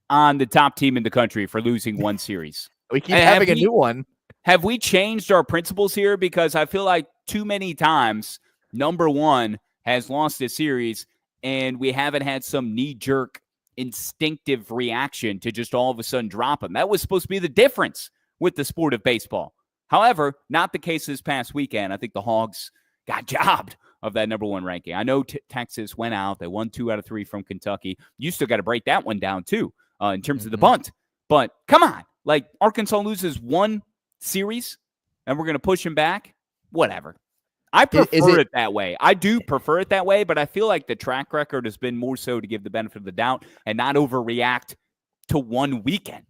on the top team in the country for losing 1 series. We keep having a new one. Have we changed our principles here? Because I feel like too many times number 1 has lost a series and we haven't had some knee-jerk instinctive reaction to just all of a sudden drop them. That was supposed to be the difference with the sport of baseball. However, not the case this past weekend. I think the Hogs got jobbed of that number 1 ranking. I know Texas went out. They won 2 out of 3 from Kentucky. You still got to break that one down too in terms of the bunt. But come on, like Arkansas loses 1 series and we're going to push him back? Whatever. I prefer it that way. I do prefer it that way, but I feel like the track record has been more so to give the benefit of the doubt and not overreact to 1 weekend.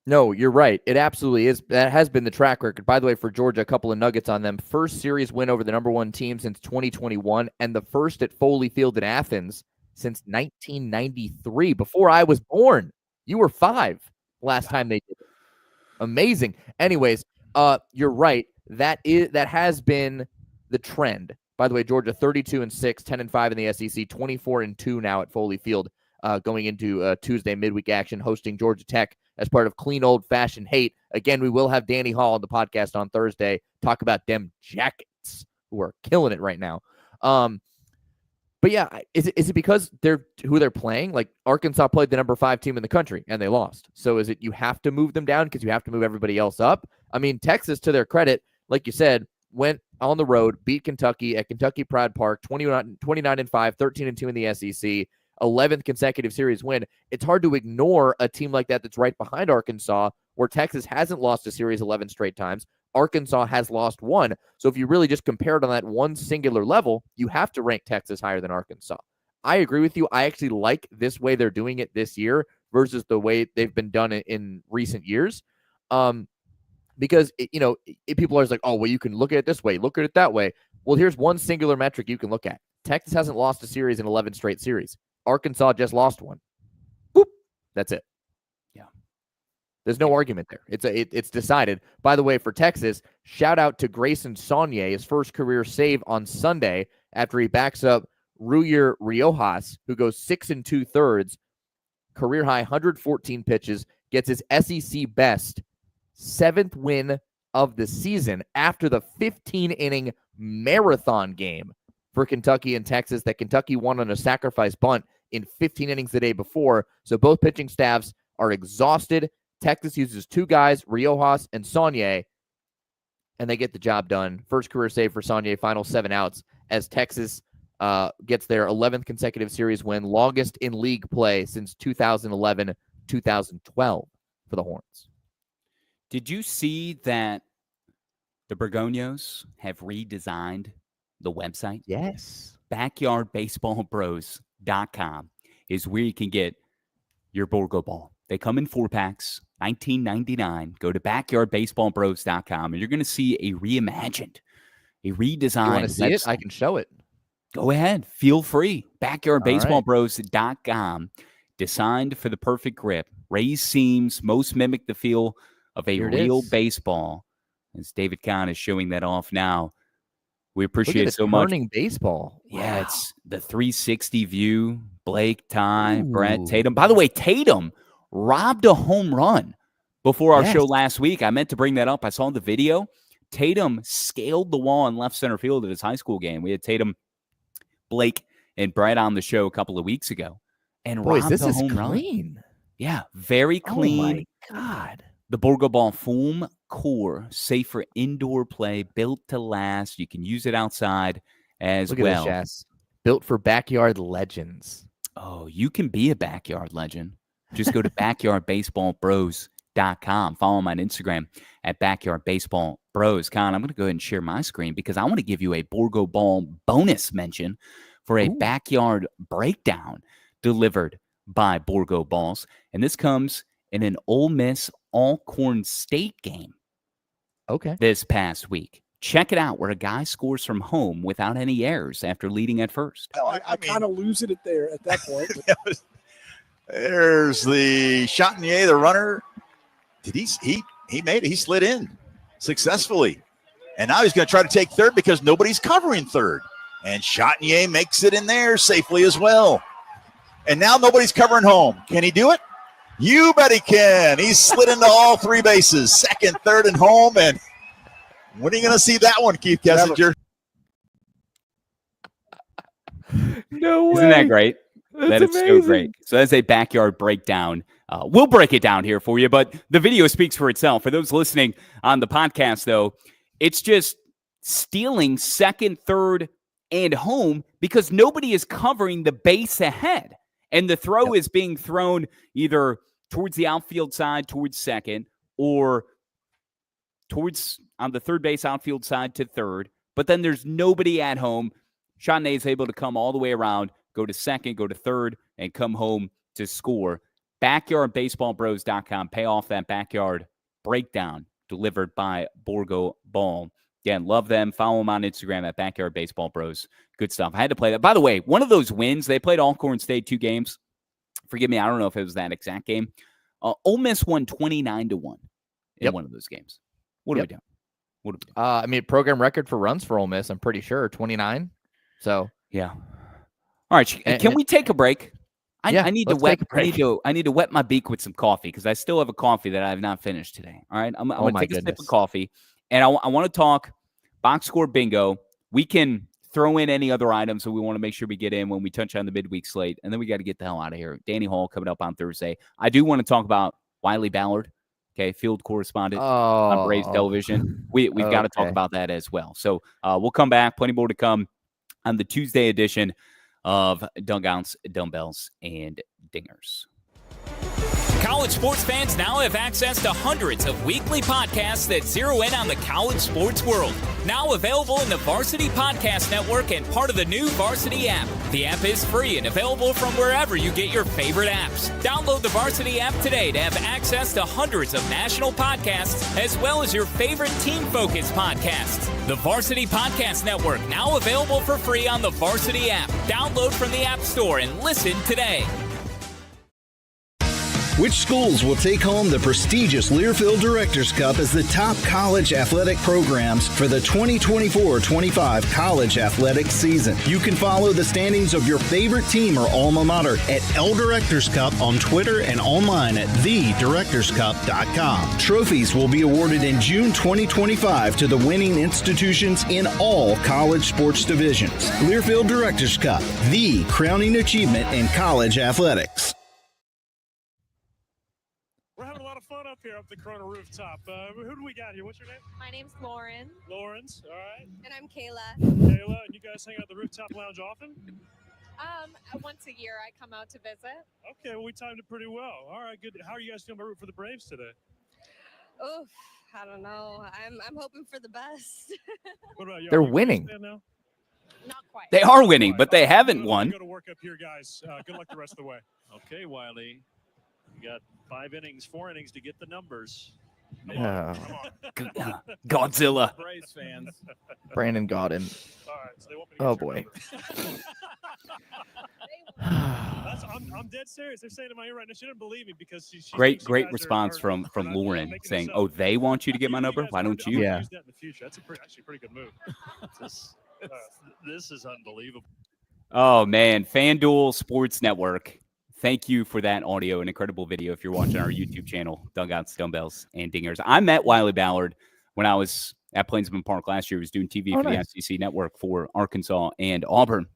No, you're right. It absolutely is. That has been the track record. By the way, for Georgia, a couple of nuggets on them. First series win over the number 1 team since 2021, and the first at Foley Field in Athens since 1993, before I was born. You were 5 last time they did it. Amazing. Anyways, you're right. That has been the trend. By the way, Georgia 32-6, 10-5 in the SEC, 24-2 now at Foley Field, going into Tuesday midweek action, hosting Georgia Tech as part of Clean Old Fashioned Hate. Again, we will have Danny Hall on the podcast on Thursday, talk about them Jackets, who are killing it right now. But yeah, is it because who they're playing? Like Arkansas played the number 5 team in the country and they lost. So is it you have to move them down because you have to move everybody else up? I mean, Texas, to their credit, like you said, went on the road, beat Kentucky at Kentucky Pride Park, 29-5, 13-2 in the SEC, 11th consecutive series win. It's hard to ignore a team like that that's right behind Arkansas, where Texas hasn't lost a series 11 straight times. Arkansas has lost 1. So if you really just compare it on that one singular level, you have to rank Texas higher than Arkansas. I agree with you. I actually like this way they're doing it this year versus the way they've been done in recent years. Because, people are just like, oh, well, you can look at it this way, look at it that way. Well, here's one singular metric you can look at. Texas hasn't lost a series in 11 straight series. Arkansas just lost 1. Boop. That's it. Yeah. There's no argument there. It's decided. By the way, for Texas, shout out to Grayson Saunier, his first career save on Sunday after he backs up Ruyer Riojas, who goes 6 2/3, career high 114 pitches, gets his SEC best 7th win of the season after the 15-inning marathon game for Kentucky and Texas that Kentucky won on a sacrifice bunt in 15 innings the day before. So both pitching staffs are exhausted. Texas uses 2 guys, Riojas and Saunier, and they get the job done. First career save for Saunier, final 7 outs as Texas gets their 11th consecutive series win, longest in league play since 2011-2012 for the Horns. Did you see that the Bergonios have redesigned the website? Yes. BackyardBaseballBros.com is where you can get your Borgo ball. They come in 4-packs, $19.99. Go to BackyardBaseballBros.com, and you're going to see a reimagined, a redesigned. You want to see it? I can show it. Go ahead. Feel free. BackyardBaseballBros.com. Designed for the perfect grip. Raised seams, most mimic the feel of a real baseball. As David Kahn is showing that off now. We appreciate it so much. Turning baseball. Yeah, it's the 360 view. Blake, Ty, Brett, Tatum. By the way, Tatum robbed a home run before our show last week. I meant to bring that up. I saw the video. Tatum scaled the wall in left center field at his high school game. We had Tatum, Blake, and Brett on the show a couple of weeks ago. And robbed a home run. Yeah, very clean. Oh, my God. The Borgo Ball foam core, safe for indoor play, built to last. You can use it outside as well. Look at this, Shass. built for backyard legends. Oh, you can be a backyard legend. Just go to backyardbaseballbros.com. Follow them on Instagram at backyardbaseballbros. Kahn, I'm going to go ahead and share my screen because I want to give you a Borgo Ball bonus mention for a backyard breakdown delivered by Borgo Balls. And this comes in an Ole Miss Alcorn State game this past week. Check it out, where a guy scores from home without any errors after leading at first. Well, I kind of lose it at that point. There's the Chatinier, the runner. He made it. He slid in successfully. And now he's going to try to take third because nobody's covering third. And Chatinier makes it in there safely as well. And now nobody's covering home. Can he do it? You bet he can. He's slid into all three bases, second, third, and home. And when are you going to see that one, Keith Kessinger? No way. Isn't that great? That is amazing. so great. So that's a backyard breakdown. We'll break it down here for you, but the video speaks for itself. For those listening on the podcast, though, it's just stealing second, third, and home because nobody is covering the base ahead. And the throw is being thrown either towards the outfield side, towards second, or towards on the third base outfield side to third. But then there's nobody at home. Chatinier is able to come all the way around, go to second, go to third, and come home to score. Backyardbaseballbros.com. Pay off that backyard breakdown delivered by Borgo Ball. Again, love them. Follow them on Instagram at backyardbaseballbros. Good stuff. I had to play that. By the way, one of those wins, they played Alcorn State 2 games. Forgive me, I don't know if it was that exact game. Ole Miss won 29-1 in one of those games. What are we doing? I mean, program record for runs for Ole Miss, I'm pretty sure, 29. So yeah. All right, can we take a break? I need to wet. I need to wet my beak with some coffee because I still have a coffee that I have not finished today. All right, I'm going to take a sip of coffee, and I want to talk box score bingo. We can throw in any other items that we want to make sure we get in when we touch on the midweek slate, and then we got to get the hell out of here. Danny Hall coming up on Thursday. I do want to talk about Wiley Ballard, field correspondent on Braves television. We've got to talk about that as well. So we'll come back. Plenty more to come on the Tuesday edition of Dugouts, Dumbbells, and Dingers. College sports fans now have access to hundreds of weekly podcasts that zero in on the college sports world. Now available in the Varsity Podcast Network and part of the new Varsity app. The app is free and available from wherever you get your favorite apps. Download the Varsity app today to have access to hundreds of national podcasts as well as your favorite team-focused podcasts. The Varsity Podcast Network, now available for free on the Varsity app. Download from the App Store and listen today. Which schools will take home the prestigious Learfield Directors Cup as the top college athletic programs for the 2024-25 college athletic season? You can follow the standings of your favorite team or alma mater at L Directors Cup on Twitter and online at thedirectorscup.com. Trophies will be awarded in June 2025 to the winning institutions in all college sports divisions. Learfield Directors Cup, the crowning achievement in college athletics. Fun up here up the Corona rooftop. Who do we got here? What's your name? My name's Lauren. Lawrence, all right. And I'm Kayla. Kayla, and you guys hang out at the rooftop lounge often? Once a year I come out to visit. Okay, well we timed it pretty well. All right, good. How are you guys feeling about root for the Braves today? Oof, I don't know. I'm hoping for the best. What about you? They're winning. Not quite. They are winning, but they haven't won. Go to work up here, guys. Good luck the rest of the way. Okay, Wiley. You got 4 innings to get the numbers. Godzilla. Braves fans. Brandon Gaudin. All right, so they won't be Boy. I'm dead serious. They're saying in my ear right now, she didn't believe me because she Great response from Lauren saying, "Oh, they want you to get my number. Why don't you?" Yeah. Use that in the future. That's actually a pretty good move. This is unbelievable. Oh man, FanDuel Sports Network. Thank you for that audio and incredible video if you're watching our YouTube channel, Dugouts, Dumbbells, and Dingers. I met Wiley Ballard when I was at Plainsman Park last year. He was doing TV for the SEC network for Arkansas and Auburn.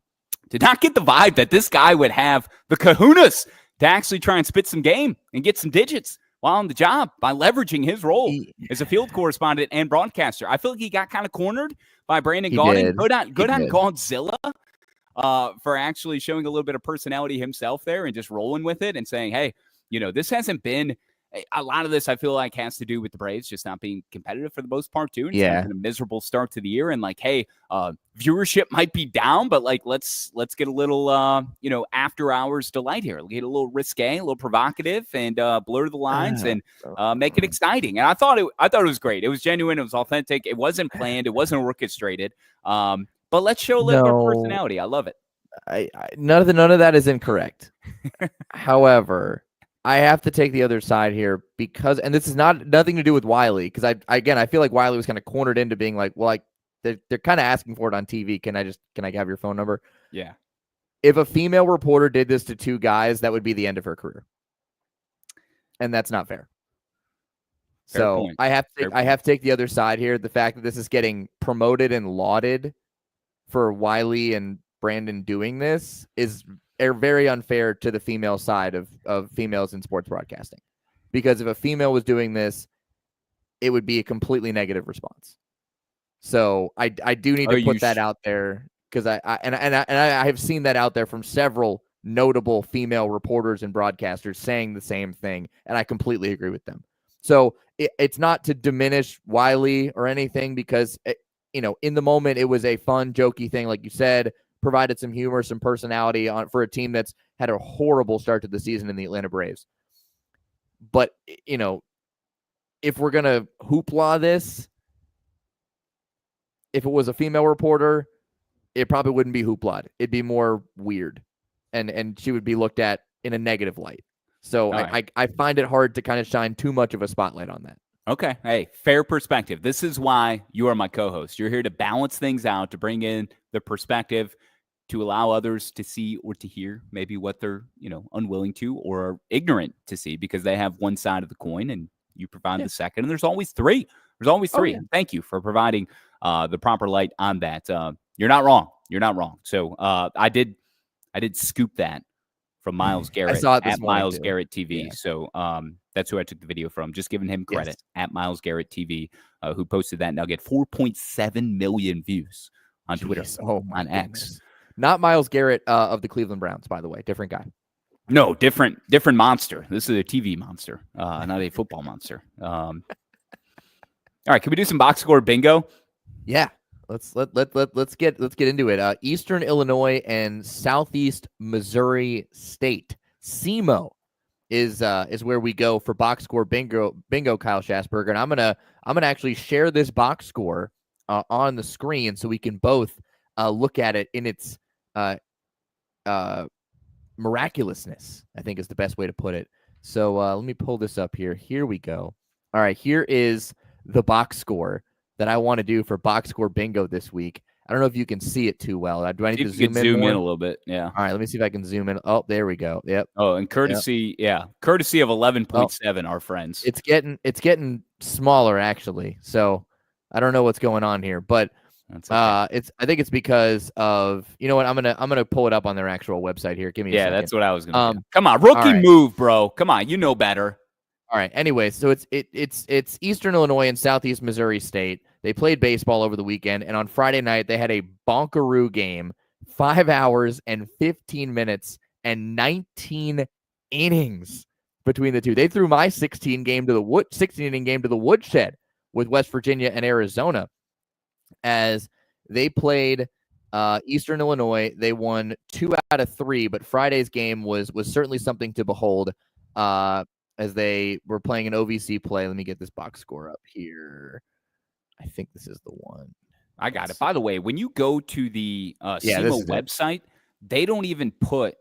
Did not get the vibe that this guy would have the kahunas to actually try and spit some game and get some digits while on the job by leveraging his role as a field correspondent and broadcaster. I feel like he got kind of cornered by Brandon Gaudin. Good on Godzilla. for actually showing a little bit of personality himself there and just rolling with it and saying, hey, this hasn't been a lot of this. I feel like has to do with the Braves just not being competitive for the most part too. And it's been a miserable start to the year. And like, hey, viewership might be down, but like, let's get a little, after hours delight here. Get a little risque, a little provocative, and blur the lines and make it exciting. And I thought it was great. It was genuine. It was authentic. It wasn't planned. It wasn't orchestrated. But let's show a little bit of personality. I love it. None of that is incorrect. However, I have to take the other side here because, and this is nothing to do with Wiley, because I feel like Wiley was kind of cornered into being like, well, like they're kind of asking for it on TV. Can I have your phone number? Yeah. If a female reporter did this to two guys, that would be the end of her career, and that's not fair. So point. I have to take the other side here. The fact that this is getting promoted and lauded for Wiley and Brandon doing this is very unfair to the female side of females in sports broadcasting, because if a female was doing this, it would be a completely negative response. So I do need to put that out there, because I have seen that out there from several notable female reporters and broadcasters saying the same thing, and I completely agree with them. So it's not to diminish Wiley or anything, because in the moment it was a fun, jokey thing, like you said. Provided some humor, some personality for a team that's had a horrible start to the season in the Atlanta Braves. But, if we're going to hoopla this, if it was a female reporter, it probably wouldn't be hoopla'd. It'd be more weird, and she would be looked at in a negative light. So I find it hard to kind of shine too much of a spotlight on that. Okay. Hey, fair perspective. This is why you are my co-host. You're here to balance things out, to bring in the perspective, to allow others to see or to hear maybe what they're, unwilling to or are ignorant to see, because they have one side of the coin and you provide the second. And there's always three. And thank you for providing the proper light on that. You're not wrong. So I did scoop that from Miles Garrett. I saw it this at morning, Miles too. Garrett TV. Yeah. So that's who I took the video from. Just giving him credit at Miles Garrett TV, who posted that. Now get 4.7 million views on Twitter, on X. Not Miles Garrett of the Cleveland Browns, by the way. Different guy. No, different monster. This is a TV monster, not a football monster. All right, can we do some box score bingo? Yeah, let's get into it. Eastern Illinois and Southeast Missouri State. SEMO is where we go for box score bingo. Kyle Schassburger, and I'm gonna actually share this box score on the screen so we can both look at it in its miraculousness, I think is the best way to put it. So let me pull this up here. Here we go. All right, here is the box score that I want to do for box score bingo this week. I don't know if you can see it too well. Do I need to zoom in a little bit? Yeah. All right, let me see if I can zoom in. Oh, there we go. Yep. Oh, and courtesy of 11.7, our friends. It's getting smaller actually. So I don't know what's going on here, but that's okay. I think it's because of, you know what, I'm gonna pull it up on their actual website here. Give me a second. That's what I was gonna do. Come on, rookie move, bro. Come on, you know better. All right. Anyway, so it's Eastern Illinois and Southeast Missouri State. They played baseball over the weekend, and on Friday night they had a bonkaroo game, 5 hours and 15 minutes and 19 innings between the two. They threw my 16 inning game to the woodshed with West Virginia and Arizona. As they played Eastern Illinois, they won 2 out of 3, but Friday's game was certainly something to behold as they were playing an OVC play. Let me get this box score up here. I think this is the one. I got it. By the way, when you go to the SEMO website, they don't even put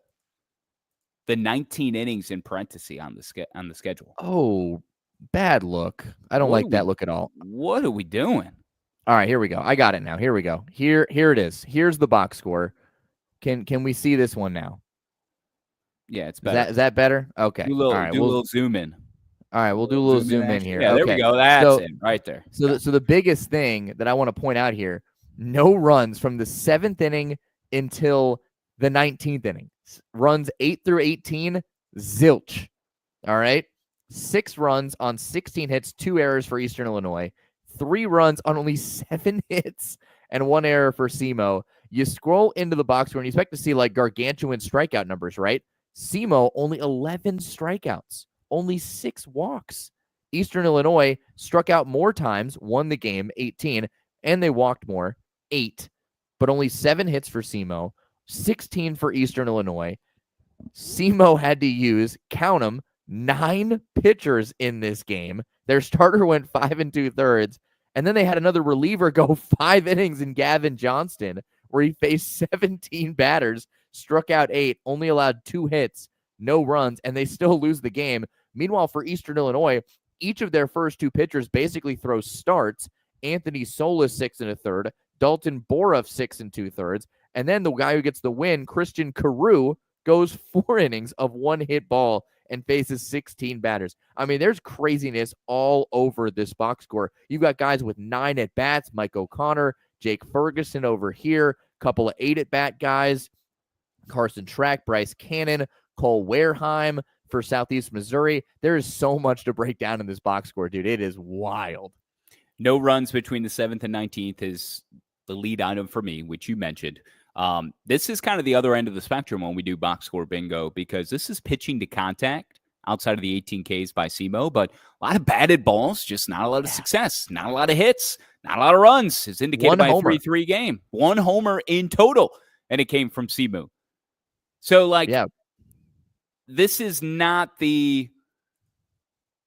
the 19 innings in parentheses on the schedule. Oh, bad look. I don't like that look at all. What are we doing? All right, here we go. I got it now. Here we go. Here it is. Here's the box score. Can we see this one now? Yeah, it's better. Is that better? Okay. Do a little zoom in. All right, we'll do a little zoom in here. Yeah, there we go. That's it right there. So the biggest thing that I want to point out here, no runs from the 7th inning until the 19th inning. Runs 8 through 18, zilch. All right. 6 runs on 16 hits, 2 errors for Eastern Illinois. 3 runs on only 7 hits and 1 error for SEMO. You scroll into the box score and you expect to see like gargantuan strikeout numbers, right? SEMO, only 11 strikeouts, only 6 walks. Eastern Illinois struck out more times, won the game, 18, and they walked more, 8, but only 7 hits for SEMO, 16 for Eastern Illinois. SEMO had to use, count them, 9 pitchers in this game. Their starter went 5 2/3, and then they had another reliever go 5 innings in Gavin Johnston, where he faced 17 batters, struck out 8, only allowed 2 hits, no runs, and they still lose the game. Meanwhile, for Eastern Illinois, each of their first 2 pitchers basically throw starts. Anthony Solis 6 1/3, Dalton Boroff 6 2/3, and then the guy who gets the win, Christian Carew, goes 4 innings of 1-hit ball and faces 16 batters. I mean, there's craziness all over this box score. You've got guys with 9 at-bats, Mike O'Connor, Jake Ferguson over here, couple of 8 at-bat guys, Carson Track, Bryce Cannon, Cole Wareheim for Southeast Missouri. There is so much to break down in this box score, dude. It is wild. No runs between the 7th and 19th is the lead item for me, which you mentioned. This is kind of the other end of the spectrum when we do box score bingo, because this is pitching to contact outside of the 18 Ks by SEMO, but a lot of batted balls, just not a lot of success, not a lot of hits, not a lot of runs. It's indicated by a 3-3 game. 1 homer in total, and it came from SEMO. So, this is not the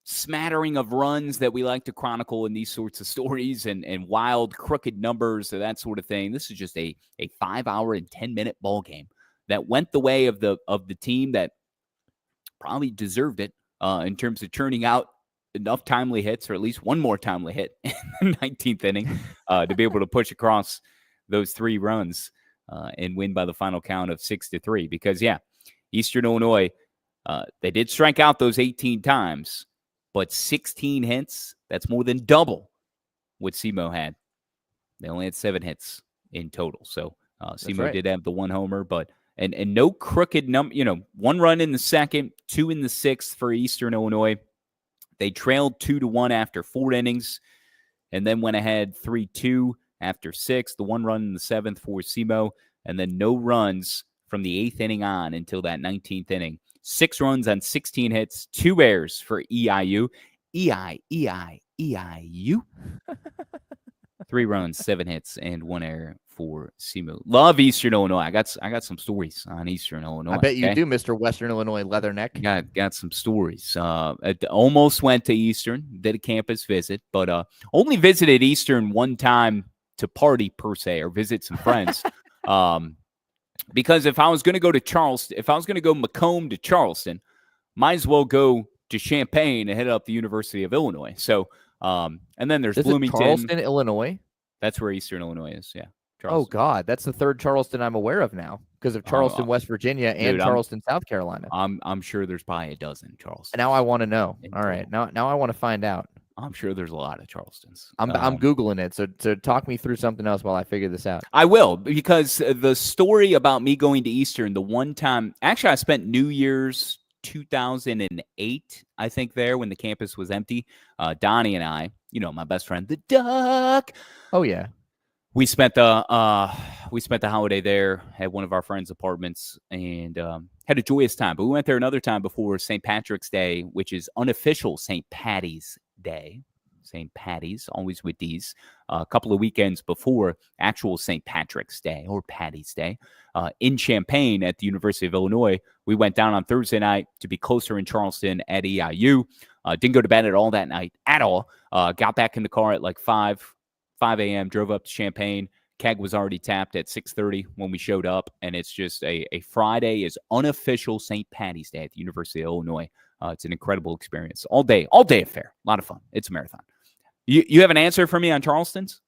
smattering of runs that we like to chronicle in these sorts of stories and wild, crooked numbers or that sort of thing. This is just a 5-hour and 10-minute ball game that went the way of the team that probably deserved it in terms of churning out enough timely hits, or at least one more timely hit in the 19th inning to be able to push across those 3 runs and win by the final count of 6-3. Because, Eastern Illinois, they did strike out those 18 times, but 16 hits, that's more than double what SEMO had. They only had 7 hits in total. So SEMO did have the 1 homer, but and no crooked number, 1 run in the 2nd, 2 in the 6th for Eastern Illinois. They trailed 2-1 after 4 innings and then went ahead 3-2 after 6, the 1 run in the 7th for SEMO, and then no runs from the 8th inning on until that 19th inning. 6 runs on 16 hits, 2 errors for EIU. EIU. 3 runs, 7 hits, and 1 error for SEMO. Love Eastern Illinois. I got some stories on Eastern Illinois. I bet you do, Mr. Western Illinois Leatherneck. Got some stories. Almost went to Eastern, did a campus visit, but only visited Eastern one time to party per se, or visit some friends. Because if I was going to go to Charleston, if I was going to go Macomb to Charleston, might as well go to Champaign and head up the University of Illinois. So, and then there's Bloomington. Charleston, Illinois? That's where Eastern Illinois is, yeah. Charleston. Oh, God. That's the 3rd Charleston I'm aware of now, because of Charleston, West Virginia, and Charleston, South Carolina. I'm sure there's probably a dozen Charleston. Now I want to know. All right. Now I want to find out. I'm sure there's a lot of Charlestons. I'm Googling it, so talk me through something else while I figure this out. I will, because the story about me going to Eastern, the one time, actually I spent New Year's 2008, I think, there when the campus was empty. Donnie and I, my best friend, the Duck. Oh, yeah. We spent the holiday there at one of our friends' apartments and had a joyous time. But we went there another time before St. Patrick's Day, which is unofficial St. Patty's Day. St. Patty's, always with D's. A couple of weekends before actual St. Patrick's Day or Patty's Day in Champaign at the University of Illinois. We went down on Thursday night to be closer in Charleston at EIU. Didn't go to bed at all that night at all. Got back in the car at like 5 a.m., drove up to Champaign. Keg was already tapped at 6:30 when we showed up, and it's just a Friday is unofficial St. Patty's Day at the University of Illinois. It's an incredible experience. All day affair. A lot of fun. It's a marathon. You have an answer for me on Charlestons?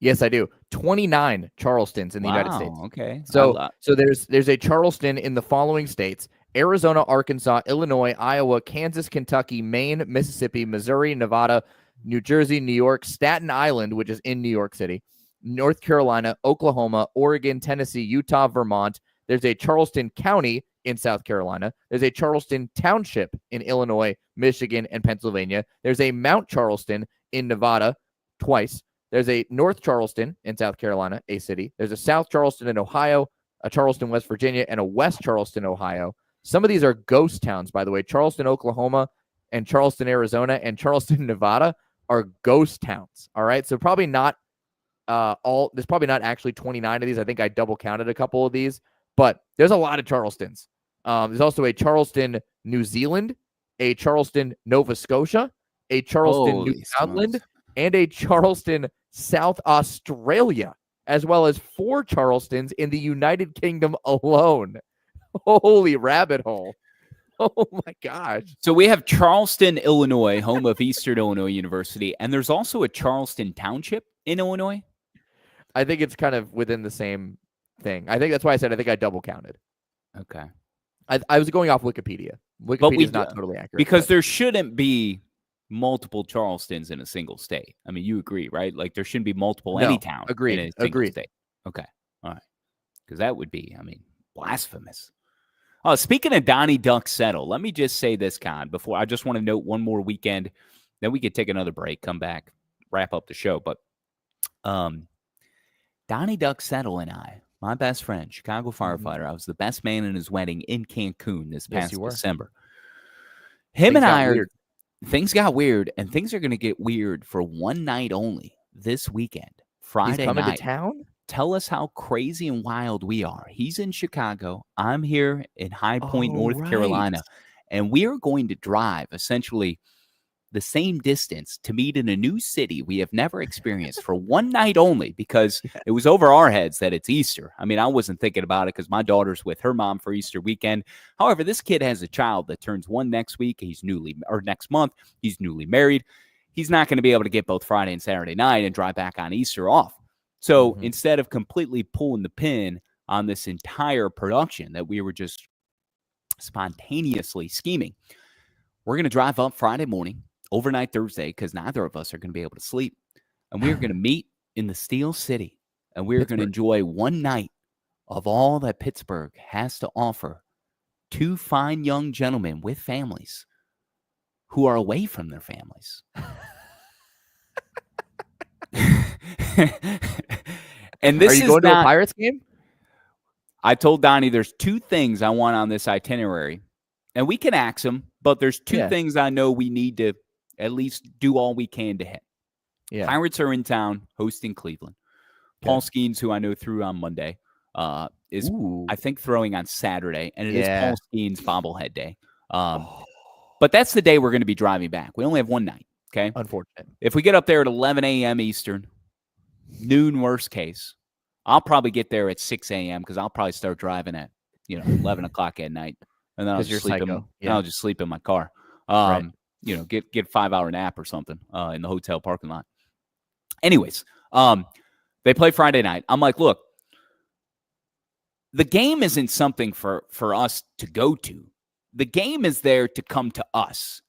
Yes, I do. 29 Charlestons in the United States. Okay. So there's a Charleston in the following states: Arizona, Arkansas, Illinois, Iowa, Kansas, Kentucky, Maine, Mississippi, Missouri, Nevada, New Jersey, New York, Staten Island, which is in New York City, North Carolina, Oklahoma, Oregon, Tennessee, Utah, Vermont. There's a Charleston County in South Carolina. There's a Charleston Township in Illinois, Michigan, and Pennsylvania. There's a Mount Charleston in Nevada, twice. There's a North Charleston in South Carolina, a city. There's a South Charleston in Ohio, a Charleston, West Virginia, and a West Charleston, Ohio. Some of these are ghost towns, by the way. Charleston, Oklahoma, and Charleston, Arizona, and Charleston, Nevada are ghost towns. All right. So probably not there's probably not actually 29 of these. I think I double counted a couple of these, but there's a lot of Charlestons. There's also a Charleston, New Zealand, a Charleston, Nova Scotia, a Charleston, Newfoundland, and a Charleston, South Australia, as well as 4 Charlestons in the United Kingdom alone. Holy rabbit hole. Oh my gosh. So we have Charleston, Illinois, home of Eastern Illinois University, and there's also a Charleston Township in Illinois. I think it's kind of within the same thing. I think that's why I said I think I double counted. Okay. I was going off Wikipedia. Wikipedia is not totally accurate. Because there shouldn't be multiple Charlestons in a single state. I mean, you agree, right? Like there shouldn't be multiple any town in a single state. Okay. All right. Because that would be, I mean, blasphemous. Speaking of Donnie Duck Settle, let me just say this, Kahn, before I just want to note one more weekend. Then we could take another break, come back, wrap up the show. But Donnie Duck Settle and I, my best friend, Chicago firefighter, I was the best man in his wedding in Cancun this past December. Things got weird, and things are going to get weird for one night only this weekend, Friday night. He's coming to town? Tell us how crazy and wild we are. He's in Chicago. I'm here in High Point, North Carolina, and we are going to drive essentially the same distance to meet in a new city we have never experienced for one night only, because it was over our heads that it's Easter. I mean, I wasn't thinking about it because my daughter's with her mom for Easter weekend. However, this kid has a child that turns 1 next week. Next month. He's newly married. He's not going to be able to get both Friday and Saturday night and drive back on Easter off. So instead of completely pulling the pin on this entire production that we were just spontaneously scheming, we're going to drive up Friday morning, overnight Thursday, because neither of us are going to be able to sleep. And we're going to meet in the Steel City, and we're going to enjoy one night of all that Pittsburgh has to offer. 2 fine young gentlemen with families who are away from their families. And this are you going to a Pirates game? I told Donnie there's 2 things I want on this itinerary, and we can axe them, but there's 2 things I know we need to at least do all we can to hit. Pirates are in town hosting Cleveland. Paul Skeens, who I know threw on Monday, is I think throwing on Saturday, and it is Paul Skeens bobblehead day. But that's the day we're going to be driving back. We only have one night. Okay. Unfortunate. If we get up there at 11 a.m. Eastern, noon worst case, I'll probably get there at 6 a.m. because I'll probably start driving at 11 o'clock at night, and then I'll just sleep in my car. Get a 5-hour nap or something in the hotel parking lot. Anyways, they play Friday night. I'm like, look, the game isn't something for us to go to. The game is there to come to us.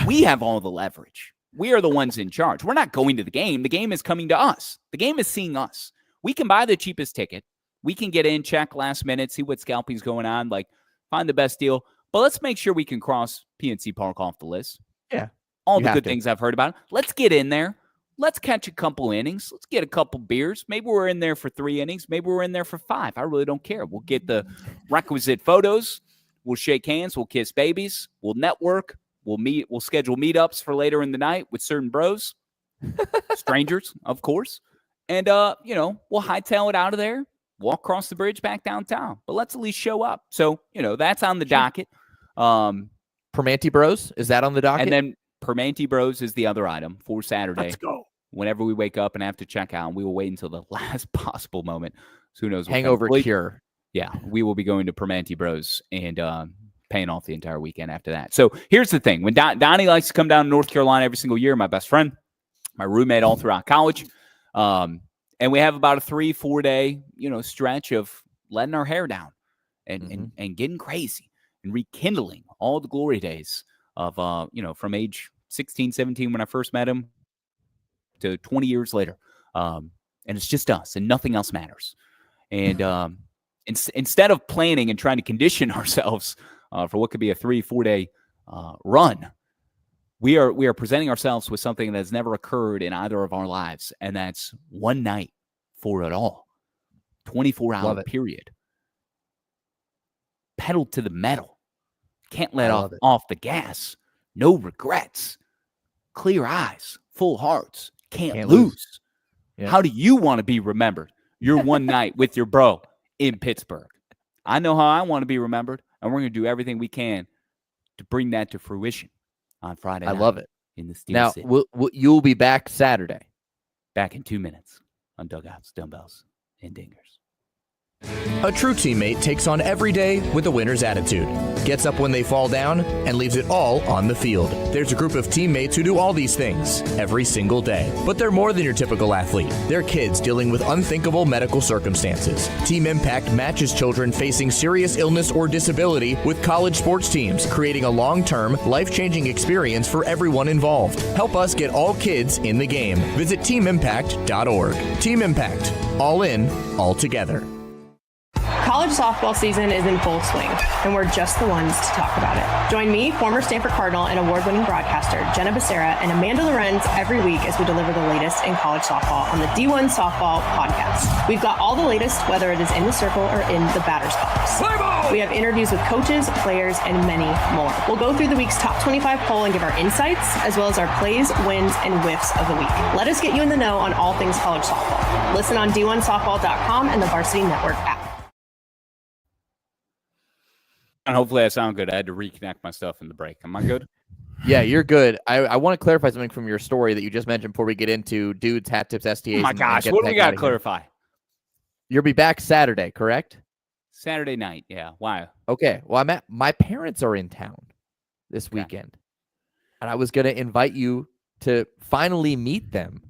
We have all the leverage. We are the ones in charge. We're not going to the game. The game is coming to us. The game is seeing us. We can buy the cheapest ticket. We can get in, check last minute, see what scalping's going on, find the best deal. But let's make sure we can cross PNC Park off the list. Yeah. All the good things I've heard about it. Let's get in there. Let's catch a couple innings. Let's get a couple beers. Maybe we're in there for 3 innings. Maybe we're in there for 5. I really don't care. We'll get the requisite photos. We'll shake hands. We'll kiss babies. We'll network. We'll schedule meetups for later in the night with certain bros, strangers, of course. And, we'll hightail it out of there, walk across the bridge back downtown. But let's at least show up. So, that's on the docket. Permanente Bros, is that on the docket? And then Permanente Bros is the other item for Saturday. Let's go. Whenever we wake up and have to check out, and we will wait until the last possible moment. So who knows? Hangover cure. Yeah, we will be going to Permanente Bros and paying off the entire weekend after that. So here's the thing. When Donnie likes to come down to North Carolina every single year, my best friend, my roommate all throughout college, and we have about a 3-4 day, stretch of letting our hair down and getting crazy and rekindling all the glory days of, from age 16, 17 when I first met him to 20 years later. And it's just us and nothing else matters. And instead of planning and trying to condition ourselves for what could be a 3-4 day run, we are presenting ourselves with something that has never occurred in either of our lives, and that's one night for it all. 24-hour period. Pedal to the metal. Can't let off the gas. No regrets. Clear eyes. Full hearts. Can't lose. Yeah. How do you want to be remembered? Your one night with your bro in Pittsburgh. I know how I want to be remembered, and we're going to do everything we can to bring that to fruition on Friday night. I love it. In the Steel now, City. You'll be back Saturday. Back in 2 minutes on Dugouts, Dumbbells, and Dingers. A true teammate takes on every day with a winner's attitude, gets up when they fall down, and leaves it all on the field. There's a group of teammates who do all these things every single day. But they're more than your typical athlete. They're kids dealing with unthinkable medical circumstances. Team Impact matches children facing serious illness or disability with college sports teams, creating a long-term, life-changing experience for everyone involved. Help us get all kids in the game. Visit teamimpact.org. Team Impact. All in, all together. College softball season is in full swing, and we're just the ones to talk about it. Join me, former Stanford Cardinal and award-winning broadcaster Jenna Becerra and Amanda Lorenz every week as we deliver the latest in college softball on the D1 Softball Podcast. We've got all the latest, whether it is in the circle or in the batter's box. We have interviews with coaches, players, and many more. We'll go through the week's top 25 poll and give our insights, as well as our plays, wins, and whiffs of the week. Let us get you in the know on all things college softball. Listen on D1Softball.com and the Varsity Network app. And hopefully I sound good. I had to reconnect my stuff in the break. Am I good? Yeah, you're good. I want to clarify something from your story that you just mentioned before we get into dudes, hat tips, STAs. Oh my gosh, what do we got to clarify? You'll be back Saturday, correct? Saturday night, yeah. Why? Okay. Well, my parents are in town this weekend, and I was going to invite you to finally meet them.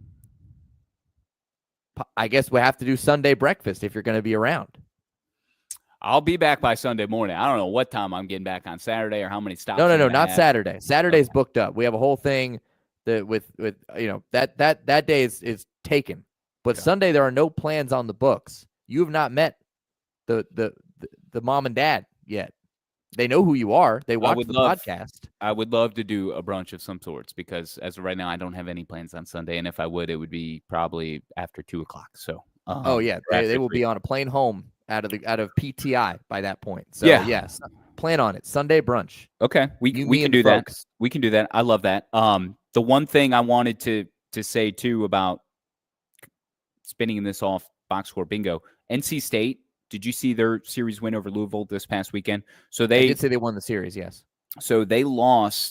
I guess we have to do Sunday breakfast if you're going to be around. I'll be back by Sunday morning. I don't know what time I'm getting back on Saturday or how many stops. No, not Saturday. Saturday's booked up. We have a whole thing that with that day is taken. But Sunday there are no plans on the books. You have not met the mom and dad yet. They know who you are. They watch the podcast. I would love to do a brunch of some sorts because as of right now I don't have any plans on Sunday, and if I would, it would be probably after 2:00. So they will be on a plane home out of PTI by that point. So yes, plan on it. Sunday brunch. Okay. We can do that. We can do that. I love that. The one thing I wanted to say too about spinning this off box score bingo, NC State, did you see their series win over Louisville this past weekend? So I did say they won the series, yes. So they won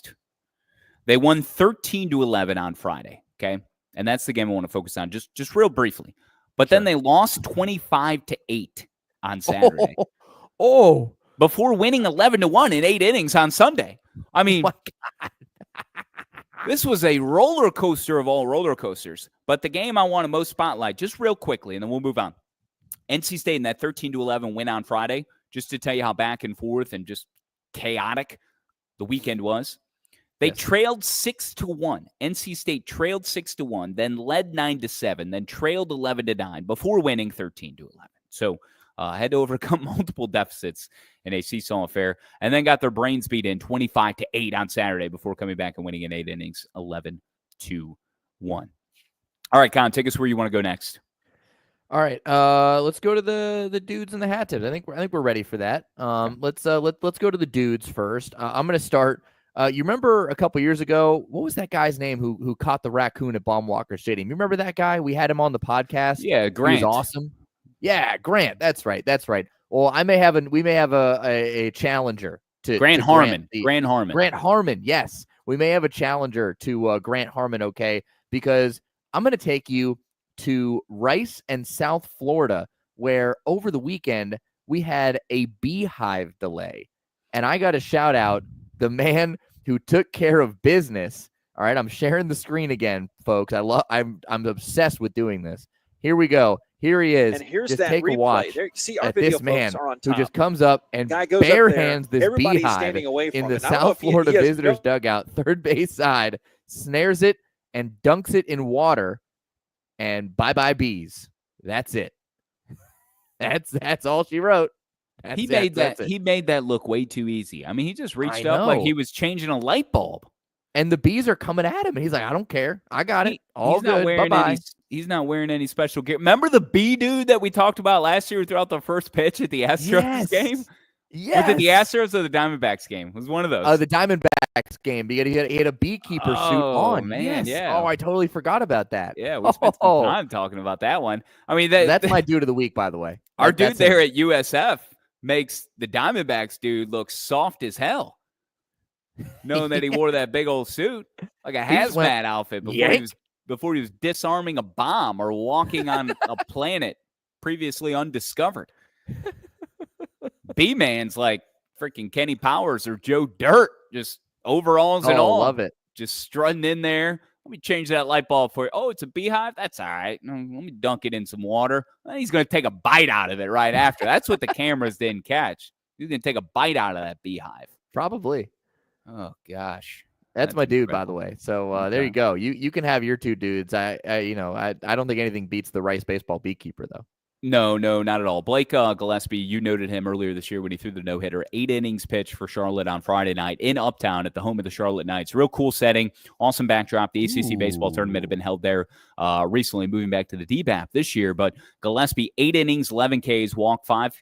13-11 on Friday. Okay. And that's the game I want to focus on just real briefly. But then they lost 25-8 on Saturday. Before winning 11-1 in 8 innings on Sunday. I mean, this was a roller coaster of all roller coasters. But the game I want to most spotlight, just real quickly, and then we'll move on. NC State in that 13-11 win on Friday, just to tell you how back and forth and just chaotic the weekend was. They trailed 6-1. NC State trailed 6-1, then led 9-7, then trailed 11-9 before winning 13-11. So had to overcome multiple deficits in a seesaw affair, and then got their brains beat in 25-8 on Saturday before coming back and winning in 8 innings, 11-1. All right, Kahn, take us where you want to go next. All right, let's go to the dudes and the hat tips. I think we're ready for that. Let's go to the dudes first. I'm going to start. You remember a couple years ago, what was that guy's name who caught the raccoon at Baum-Walker Stadium? You remember that guy? We had him on the podcast. Yeah, Grant. He was awesome. Yeah, Grant. That's right. Well, we may have a challenger to Grant Harmon. Grant Harmon. Yes, we may have a challenger to Grant Harmon. Okay, because I'm going to take you to Rice and South Florida, where over the weekend we had a beehive delay, and I got to shout out the man who took care of business. All right, I'm sharing the screen again, folks. I'm obsessed with doing this. Here we go. Here he is. And here's just that take replay. a watch there, see, our video this man folks are on top. who just comes up and bare hands this beehive in the South Florida visitors dugout, third base side, snares it and dunks it in water, and bye-bye bees. That's it. That's all she wrote. He made that look way too easy. I mean, he just reached up like he was changing a light bulb. And the bees are coming at him, and he's like, I don't care. I got it. All good. Bye-bye. He's not wearing any special gear. Remember the bee dude that we talked about last year throughout the first pitch at the Astros game? Yes. Was it the Astros or the Diamondbacks game? It was one of those. The Diamondbacks game. He had a beekeeper suit on. Man, yes. yeah. Oh, I totally forgot about that. Yeah, we spent some time talking about that one. I mean, that's my dude of the week, by the way. Our dude there at USF makes the Diamondbacks dude look soft as hell. Knowing that he wore that big old suit, like a hazmat outfit before he was disarming a bomb or walking on a planet previously undiscovered. B-Man's like freaking Kenny Powers or Joe Dirt, just overalls and all. Love it. Just strutting in there. Let me change that light bulb for you. Oh, it's a beehive? That's all right. Let me dunk it in some water. And he's going to take a bite out of it right after. That's what the cameras didn't catch. He's going to take a bite out of that beehive. Probably. Oh, gosh. That's my dude, by the way. So there you go. You can have your two dudes. I don't think anything beats the Rice baseball beekeeper, though. No, not at all. Blake Gillespie, you noted him earlier this year when he threw the no-hitter. 8 innings pitched for Charlotte on Friday night in Uptown at the home of the Charlotte Knights. Real cool setting. Awesome backdrop. The ACC baseball tournament had been held there recently, moving back to the DBAP this year. But Gillespie, 8 innings, 11 Ks, walked 5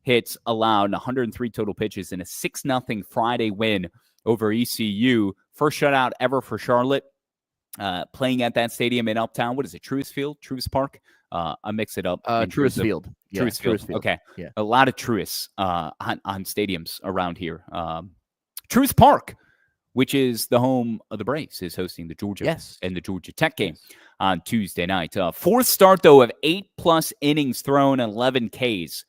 hits allowed, 103 total pitches, and a 6-0 Friday win over ECU. First shutout ever for Charlotte, playing at that stadium in Uptown. What is it, Truist Field? Truist Park? I mix it up. Truist Field. Yeah, Truist Field. Okay. Yeah. A lot of Truists on stadiums around here. Truist Park, which is the home of the Braves, is hosting the Georgia and the Georgia Tech game on Tuesday night. Fourth start, though, of 8+ innings thrown, 11 Ks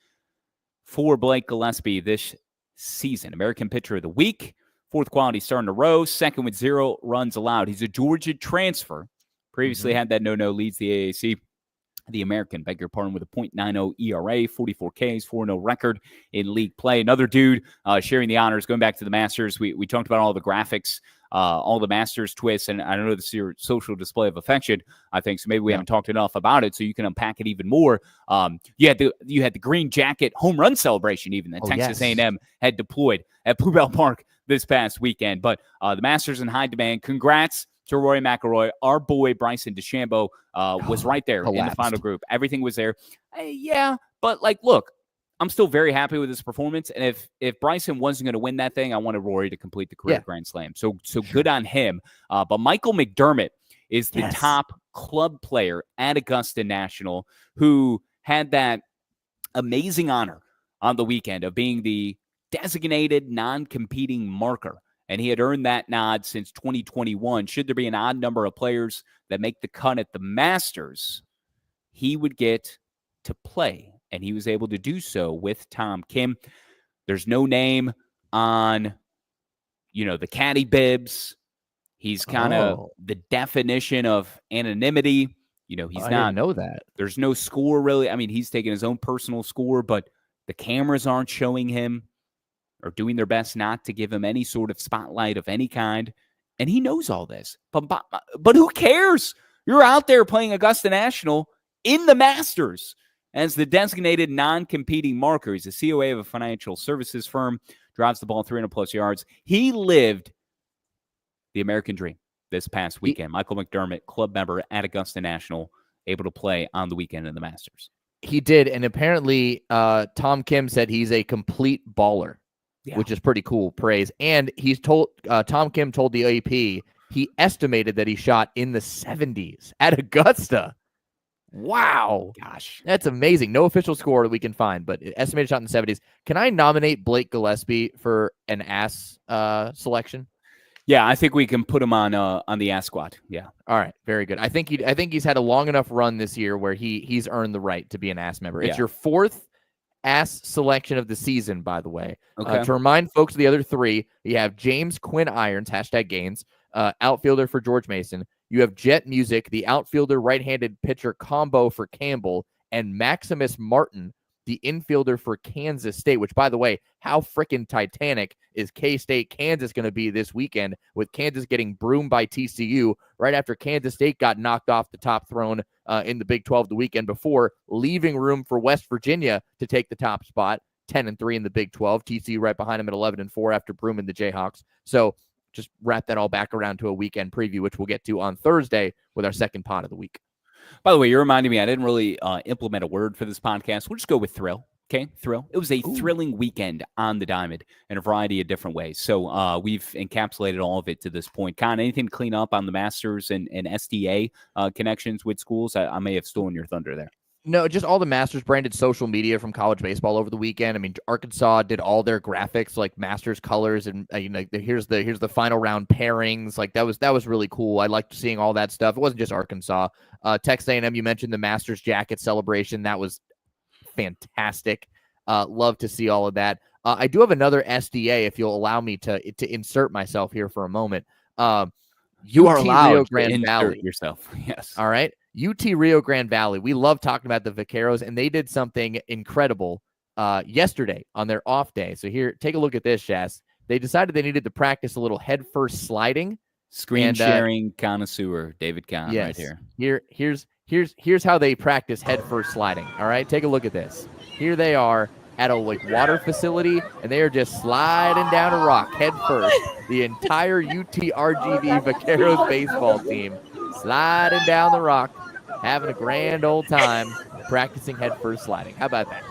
for Blake Gillespie this season. American Pitcher of the Week. Fourth quality start in a row. Second with 0 runs allowed. He's a Georgia transfer. Previously had that no-no, leads the AAC. The American, beg your pardon, with a .90 ERA, 44 Ks, 4-0 record in league play. Another dude sharing the honors, going back to the Masters. We talked about all the graphics, all the Masters twists, and I know this is your social display of affection, I think, so maybe we haven't talked enough about it, so you can unpack it even more. You had the green jacket home run celebration even that Texas A&M had deployed at Bluebell Park this past weekend. But the Masters in high demand. Congrats to Rory McIlroy. Our boy Bryson DeChambeau was right there in the final group. Everything was there. But look, I'm still very happy with his performance. And if Bryson wasn't going to win that thing, I wanted Rory to complete the career Grand Slam. So good on him. But Michael McDermott is the top club player at Augusta National, who had that amazing honor on the weekend of being the designated non-competing marker. And he had earned that nod since 2021. Should there be an odd number of players that make the cut at the Masters, he would get to play. And he was able to do so with Tom Kim. There's no name on, the caddy bibs. He's kind of the definition of anonymity. He's not. I didn't know that. There's no score, really. I mean, he's taking his own personal score, but the cameras aren't showing him or doing their best not to give him any sort of spotlight of any kind. And he knows all this. But who cares? You're out there playing Augusta National in the Masters as the designated non-competing marker. He's a COA of a financial services firm, drives the ball 300+ yards. He lived the American dream this past weekend. Michael McDermott, club member at Augusta National, able to play on the weekend in the Masters. He did, and apparently Tom Kim said he's a complete baller. Which is pretty cool praise. And he's told Tom Kim told the AP he estimated that he shot in the 70s at Augusta. Wow. Gosh. That's amazing. No official score that we can find, but estimated shot in the 70s. Can I nominate Blake Gillespie for an ass selection? Yeah, I think we can put him on the ACC squad. Yeah. All right. Very good. I think he's had a long enough run this year where he's earned the right to be an ACC member. It's your 4th ACC selection of the season, by the way. To remind folks of the other 3, you have James Quinn Irons, #Gaines, outfielder for George Mason. You have Jet Music, the outfielder right-handed pitcher combo for Campbell, and Maximus Martin, the infielder for Kansas State, which, by the way, how freaking Titanic is K-State Kansas going to be this weekend, with Kansas getting broomed by TCU right after Kansas State got knocked off the top throne in the Big 12 the weekend before, leaving room for West Virginia to take the top spot, 10-3 in the Big 12. TCU right behind them at 11-4 after brooming the Jayhawks. So just wrap that all back around to a weekend preview, which we'll get to on Thursday with our second pod of the week. By the way, you're reminding me, I didn't really implement a word for this podcast. We'll just go with thrill. Okay, thrill. It was a thrilling weekend on the diamond in a variety of different ways. So we've encapsulated all of it to this point. Kahn, anything to clean up on the Masters and SDA connections with schools? I may have stolen your thunder there. No, just all the Masters branded social media from college baseball over the weekend. I mean, Arkansas did all their graphics like Masters colors, and here's the final round pairings. Like that was really cool. I liked seeing all that stuff. It wasn't just Arkansas. Texas A&M, you mentioned the Masters jacket celebration. That was fantastic. Love to see all of that. I do have another SDA, if you'll allow me to insert myself here for a moment. You are allowed Rio Grande to insert Valley. yourself. Yes. All right. UT Rio Grande Valley. We love talking about the Vaqueros, and they did something incredible yesterday on their off day. So here, take a look at this, Schass. They decided they needed to practice a little head-first sliding. Screen sharing connoisseur, David Kahn, right here. Here's how they practice head-first sliding. All right, take a look at this. Here they are at a water facility, and they are just sliding down a rock head-first. The entire UTRGV Vaqueros baseball team sliding down the rock, having a grand old time practicing head-first sliding. How about that?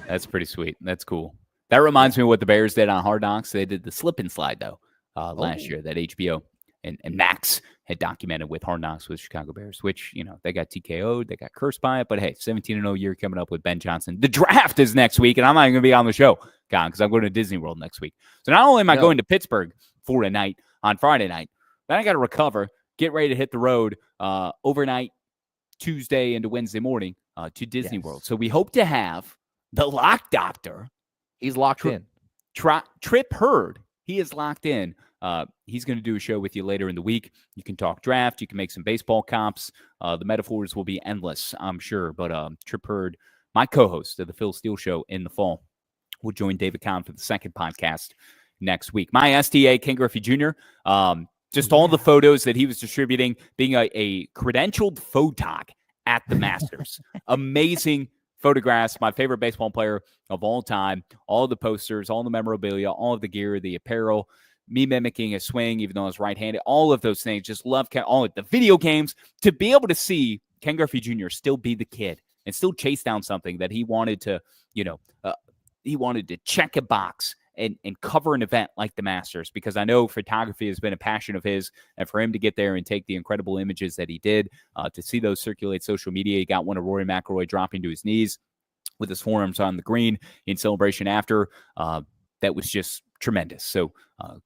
That's pretty sweet. That's cool. That reminds me of what the Bears did on Hard Knocks. They did the slip and slide, though, last year that HBO and Max had documented with Hard Knocks with Chicago Bears, which, they got TKO'd, they got cursed by it. But hey, 17-0 year coming up with Ben Johnson. The draft is next week, and I'm not even going to be on the show, because I'm going to Disney World next week. So not only am I going to Pittsburgh for a night on Friday night, then I got to recover, get ready to hit the road overnight Tuesday into Wednesday morning to Disney World. So we hope to have the lock doctor. He's locked in. Trip Hurd. He is locked in. He's going to do a show with you later in the week. You can talk draft. You can make some baseball comps. The metaphors will be endless, I'm sure. But Trip Hurd, my co-host of the Phil Steele Show in the fall, will join David Kahn for the second podcast next week. My SDA, Ken Griffey Jr., just all the photos that he was distributing, being a credentialed photog at the Masters. Amazing photographs. My favorite baseball player of all time. All the posters, all the memorabilia, all of the gear, the apparel, me mimicking a swing, even though I was right-handed, all of those things. Just love all of the video games. To be able to see Ken Griffey Jr. still be the kid and still chase down something that he wanted to, he wanted to check a box and cover an event like the Masters, because I know photography has been a passion of his, and for him to get there and take the incredible images that he did, to see those circulate social media. He got one of Rory McIlroy dropping to his knees with his forearms on the green in celebration after. That was just tremendous. So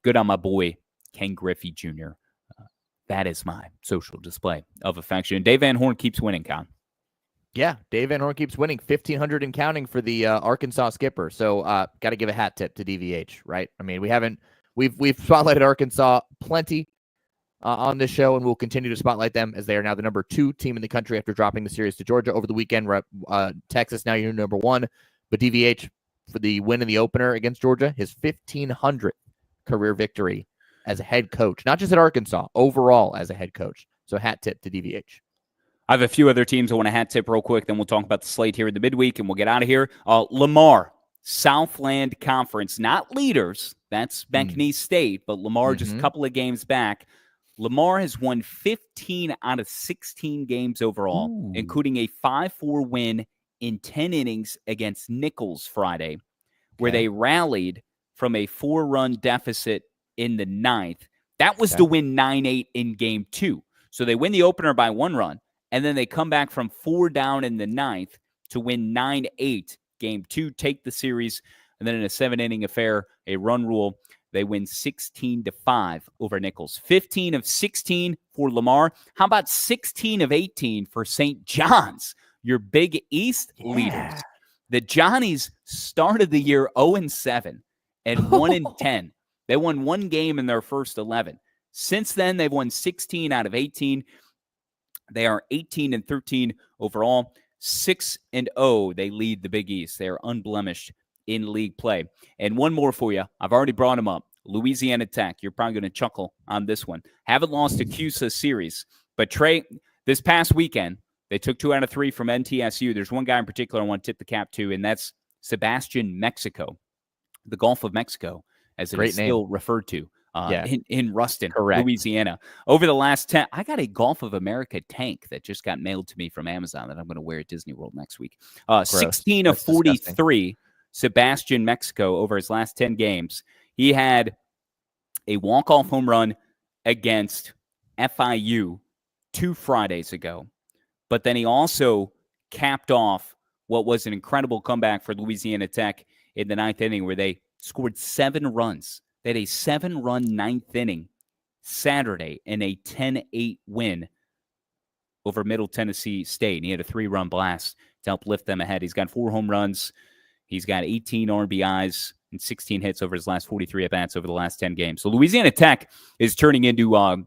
good on my boy, Ken Griffey Jr. That is my social display of affection. Dave Van Horn keeps winning, Kahn. Yeah, Dave Van Horn keeps winning, 1,500 and counting for the Arkansas skipper. So got to give a hat tip to DVH, right? I mean, we've spotlighted Arkansas plenty on this show, and we'll continue to spotlight them as they are now the number 2 team in the country after dropping the series to Georgia over the weekend. Texas now you're number 1, but DVH for the win in the opener against Georgia, his 1,500th career victory as a head coach, not just at Arkansas, overall as a head coach. So hat tip to DVH. I have a few other teams I want to hat tip real quick. Then we'll talk about the slate here in the midweek, and we'll get out of here. Lamar, Southland Conference, not leaders. That's McNeese State, but Lamar just a couple of games back. Lamar has won 15 out of 16 games overall, including a 5-4 win in 10 innings against Nichols Friday, where they rallied from a 4-run deficit in the 9th. That was to win 9-8 in game 2. So they win the opener by 1 run. And then they come back from 4 down in the 9th to win 9-8 game 2, take the series. And then in a 7-inning affair, a run rule, they win 16-5 over Nichols. 15 of 16 for Lamar. How about 16 of 18 for St. John's, your Big East leaders? The Johnnies started the year 0-7 and 1-10. They won 1 game in their first 11. Since then, they've won 16 out of 18. They are 18-13 overall, 6-0. They lead the Big East. They are unblemished in league play. And one more for you. I've already brought them up. Louisiana Tech. You're probably going to chuckle on this one. Haven't lost a CUSA series. But Trey, this past weekend, they took 2 out of 3 from NTSU. There's one guy in particular I want to tip the cap to, and that's Sebastian Mexico. The Gulf of Mexico, as it is still referred to. in Ruston, Correct. Louisiana. Over the last 10, I got a Golf of America tank that just got mailed to me from Amazon that I'm going to wear at Disney World next week. 16 of 43, Sebastian Mexico over his last 10 games. He had a walk-off home run against FIU 2 Fridays ago. But then he also capped off what was an incredible comeback for Louisiana Tech in the 9th inning where they scored 7 runs. They had a 7-run 9th inning Saturday in a 10-8 win over Middle Tennessee State. And he had a 3-run blast to help lift them ahead. He's got 4 home runs. He's got 18 RBIs and 16 hits over his last 43 at-bats over the last 10 games. So Louisiana Tech is turning into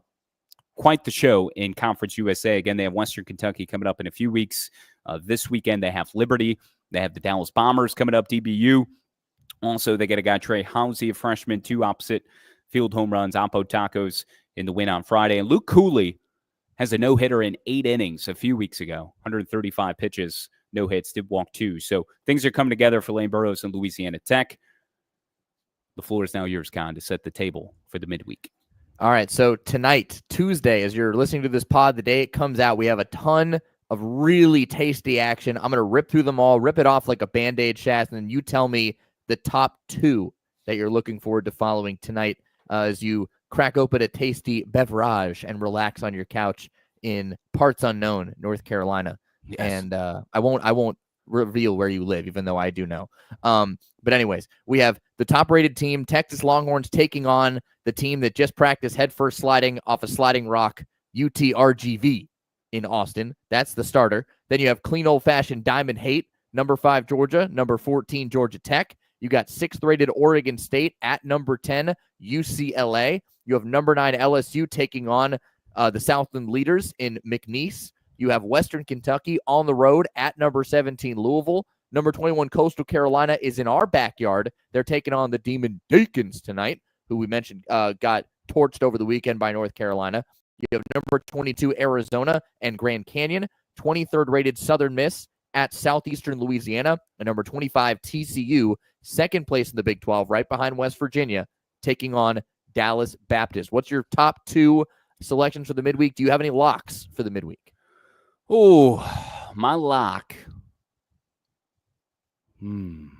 quite the show in Conference USA. Again, they have Western Kentucky coming up in a few weeks. This weekend, they have Liberty. They have the Dallas Bombers coming up, DBU. Also, they get a guy, Trey Housey, a freshman, 2 opposite field home runs, Oppo Tacos in the win on Friday. And Luke Cooley has a no-hitter in 8 innings a few weeks ago, 135 pitches, no hits, did walk 2. So things are coming together for Lane Burroughs and Louisiana Tech. The floor is now yours, Kahn, to set the table for the midweek. All right, so tonight, Tuesday, as you're listening to this pod, the day it comes out, we have a ton of really tasty action. I'm going to rip through them all, rip it off like a Band-Aid, Shass, and then you tell me the top 2 that you're looking forward to following tonight as you crack open a tasty beverage and relax on your couch in parts unknown, North Carolina. Yes. And I won't reveal where you live, even though I do know. But anyways, we have the top-rated team, Texas Longhorns, taking on the team that just practiced headfirst sliding off a sliding rock, UTRGV in Austin. That's the starter. Then you have clean old-fashioned Diamond Hate, number 5 Georgia, number 14 Georgia Tech. You got 6th-rated Oregon State at number 10 UCLA. You have number 9 LSU taking on the Southland leaders in McNeese. You have Western Kentucky on the road at number 17 Louisville. Number 21 Coastal Carolina is in our backyard. They're taking on the Demon Deacons tonight, who we mentioned got torched over the weekend by North Carolina. You have number 22 Arizona and Grand Canyon. 23rd rated Southern Miss at Southeastern Louisiana. And number 25 TCU, second place in the Big 12, right behind West Virginia, taking on Dallas Baptist. What's your top 2 selections for the midweek? Do you have any locks for the midweek? Oh, my lock. You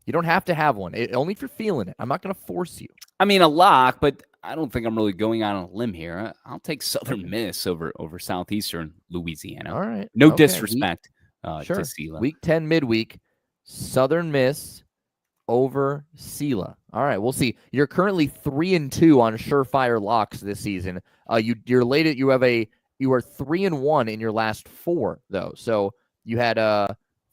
don't have to have one. Only if you're feeling it. I'm not going to force you. I mean, a lock, but I don't think I'm really going out on a limb here. I'll take Southern Miss over Southeastern Louisiana. All right. No disrespect sure. to Sela. Week 10 midweek, Southern Miss over Sela. All right, we'll see. You're currently 3-2 on surefire locks this season. You are 3-1 in your last 4 though. So you had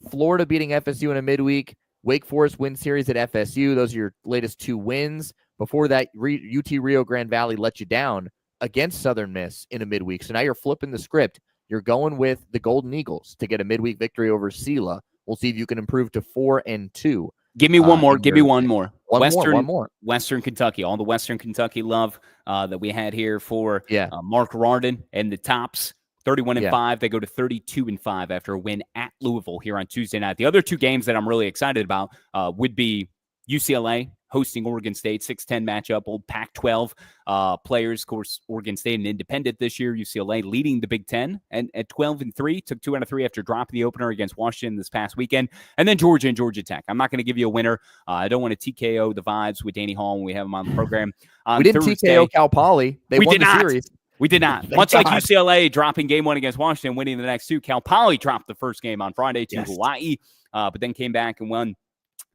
Florida beating FSU in a midweek, Wake Forest win series at FSU. Those are your latest 2 wins. Before that, UT Rio Grande Valley let you down against Southern Miss in a midweek. So now you're flipping the script. You're going with the Golden Eagles to get a midweek victory over Sela. We'll see if you can improve to 4-2. Give me one more. Give me one more. One more. Western Kentucky. All the Western Kentucky love that we had here for Mark Rardin and the Tops. 31-5. They go to 32-5 after a win at Louisville here on Tuesday night. The other 2 games that I'm really excited about would be UCLA hosting Oregon State, 6-10 matchup, old Pac-12 players. Of course, Oregon State and Independent this year. UCLA leading the Big Ten and at 12-3, took 2 out of 3 after dropping the opener against Washington this past weekend. And then Georgia and Georgia Tech. I'm not going to give you a winner. I don't want to TKO the vibes with Danny Hall when we have him on the program. We didn't TKO Cal Poly. They won the series. We did not. Much like UCLA dropping game 1 against Washington, winning the next 2, Cal Poly dropped the first game on Friday to Hawaii, but then came back and won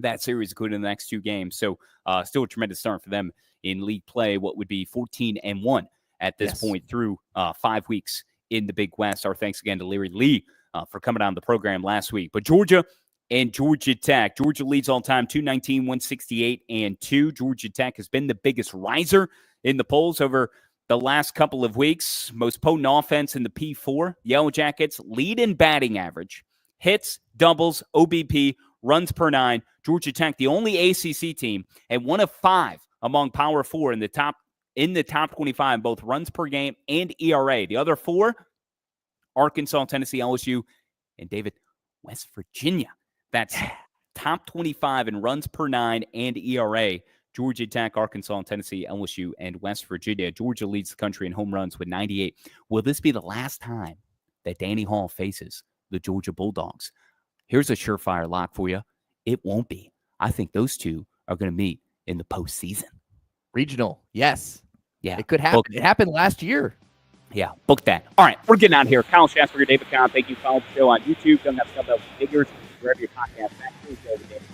that series, including the next 2 games. So still a tremendous start for them in league play, what would be 14-1 at this point through 5 weeks in the Big West. Our thanks again to Larry Lee for coming on the program last week. But Georgia and Georgia Tech. Georgia leads all time 219, 168, and 2. Georgia Tech has been the biggest riser in the polls over the last couple of weeks. Most potent offense in the P4. Yellow Jackets lead in batting average, hits, doubles, OBP, runs per 9. Georgia Tech, the only ACC team, and 1 of 5 among Power 4 in the top 25, both runs per game and ERA. The other 4, Arkansas, Tennessee, LSU, and David, West Virginia. That's top 25 in runs per 9 and ERA. Georgia Tech, Arkansas, and Tennessee, LSU, and West Virginia. Georgia leads the country in home runs with 98. Will this be the last time that Danny Hall faces the Georgia Bulldogs? Here's a surefire lock for you. It won't be. I think those two are going to meet in the postseason. Regional, yes. Yeah. It could happen. It happened last year. Yeah, book that. All right, we're getting out of here. Kyle Schassburger, David Kahn, thank you. Follow the show on YouTube. Dumbbells Dingers, wherever your podcast. Back to the show with David.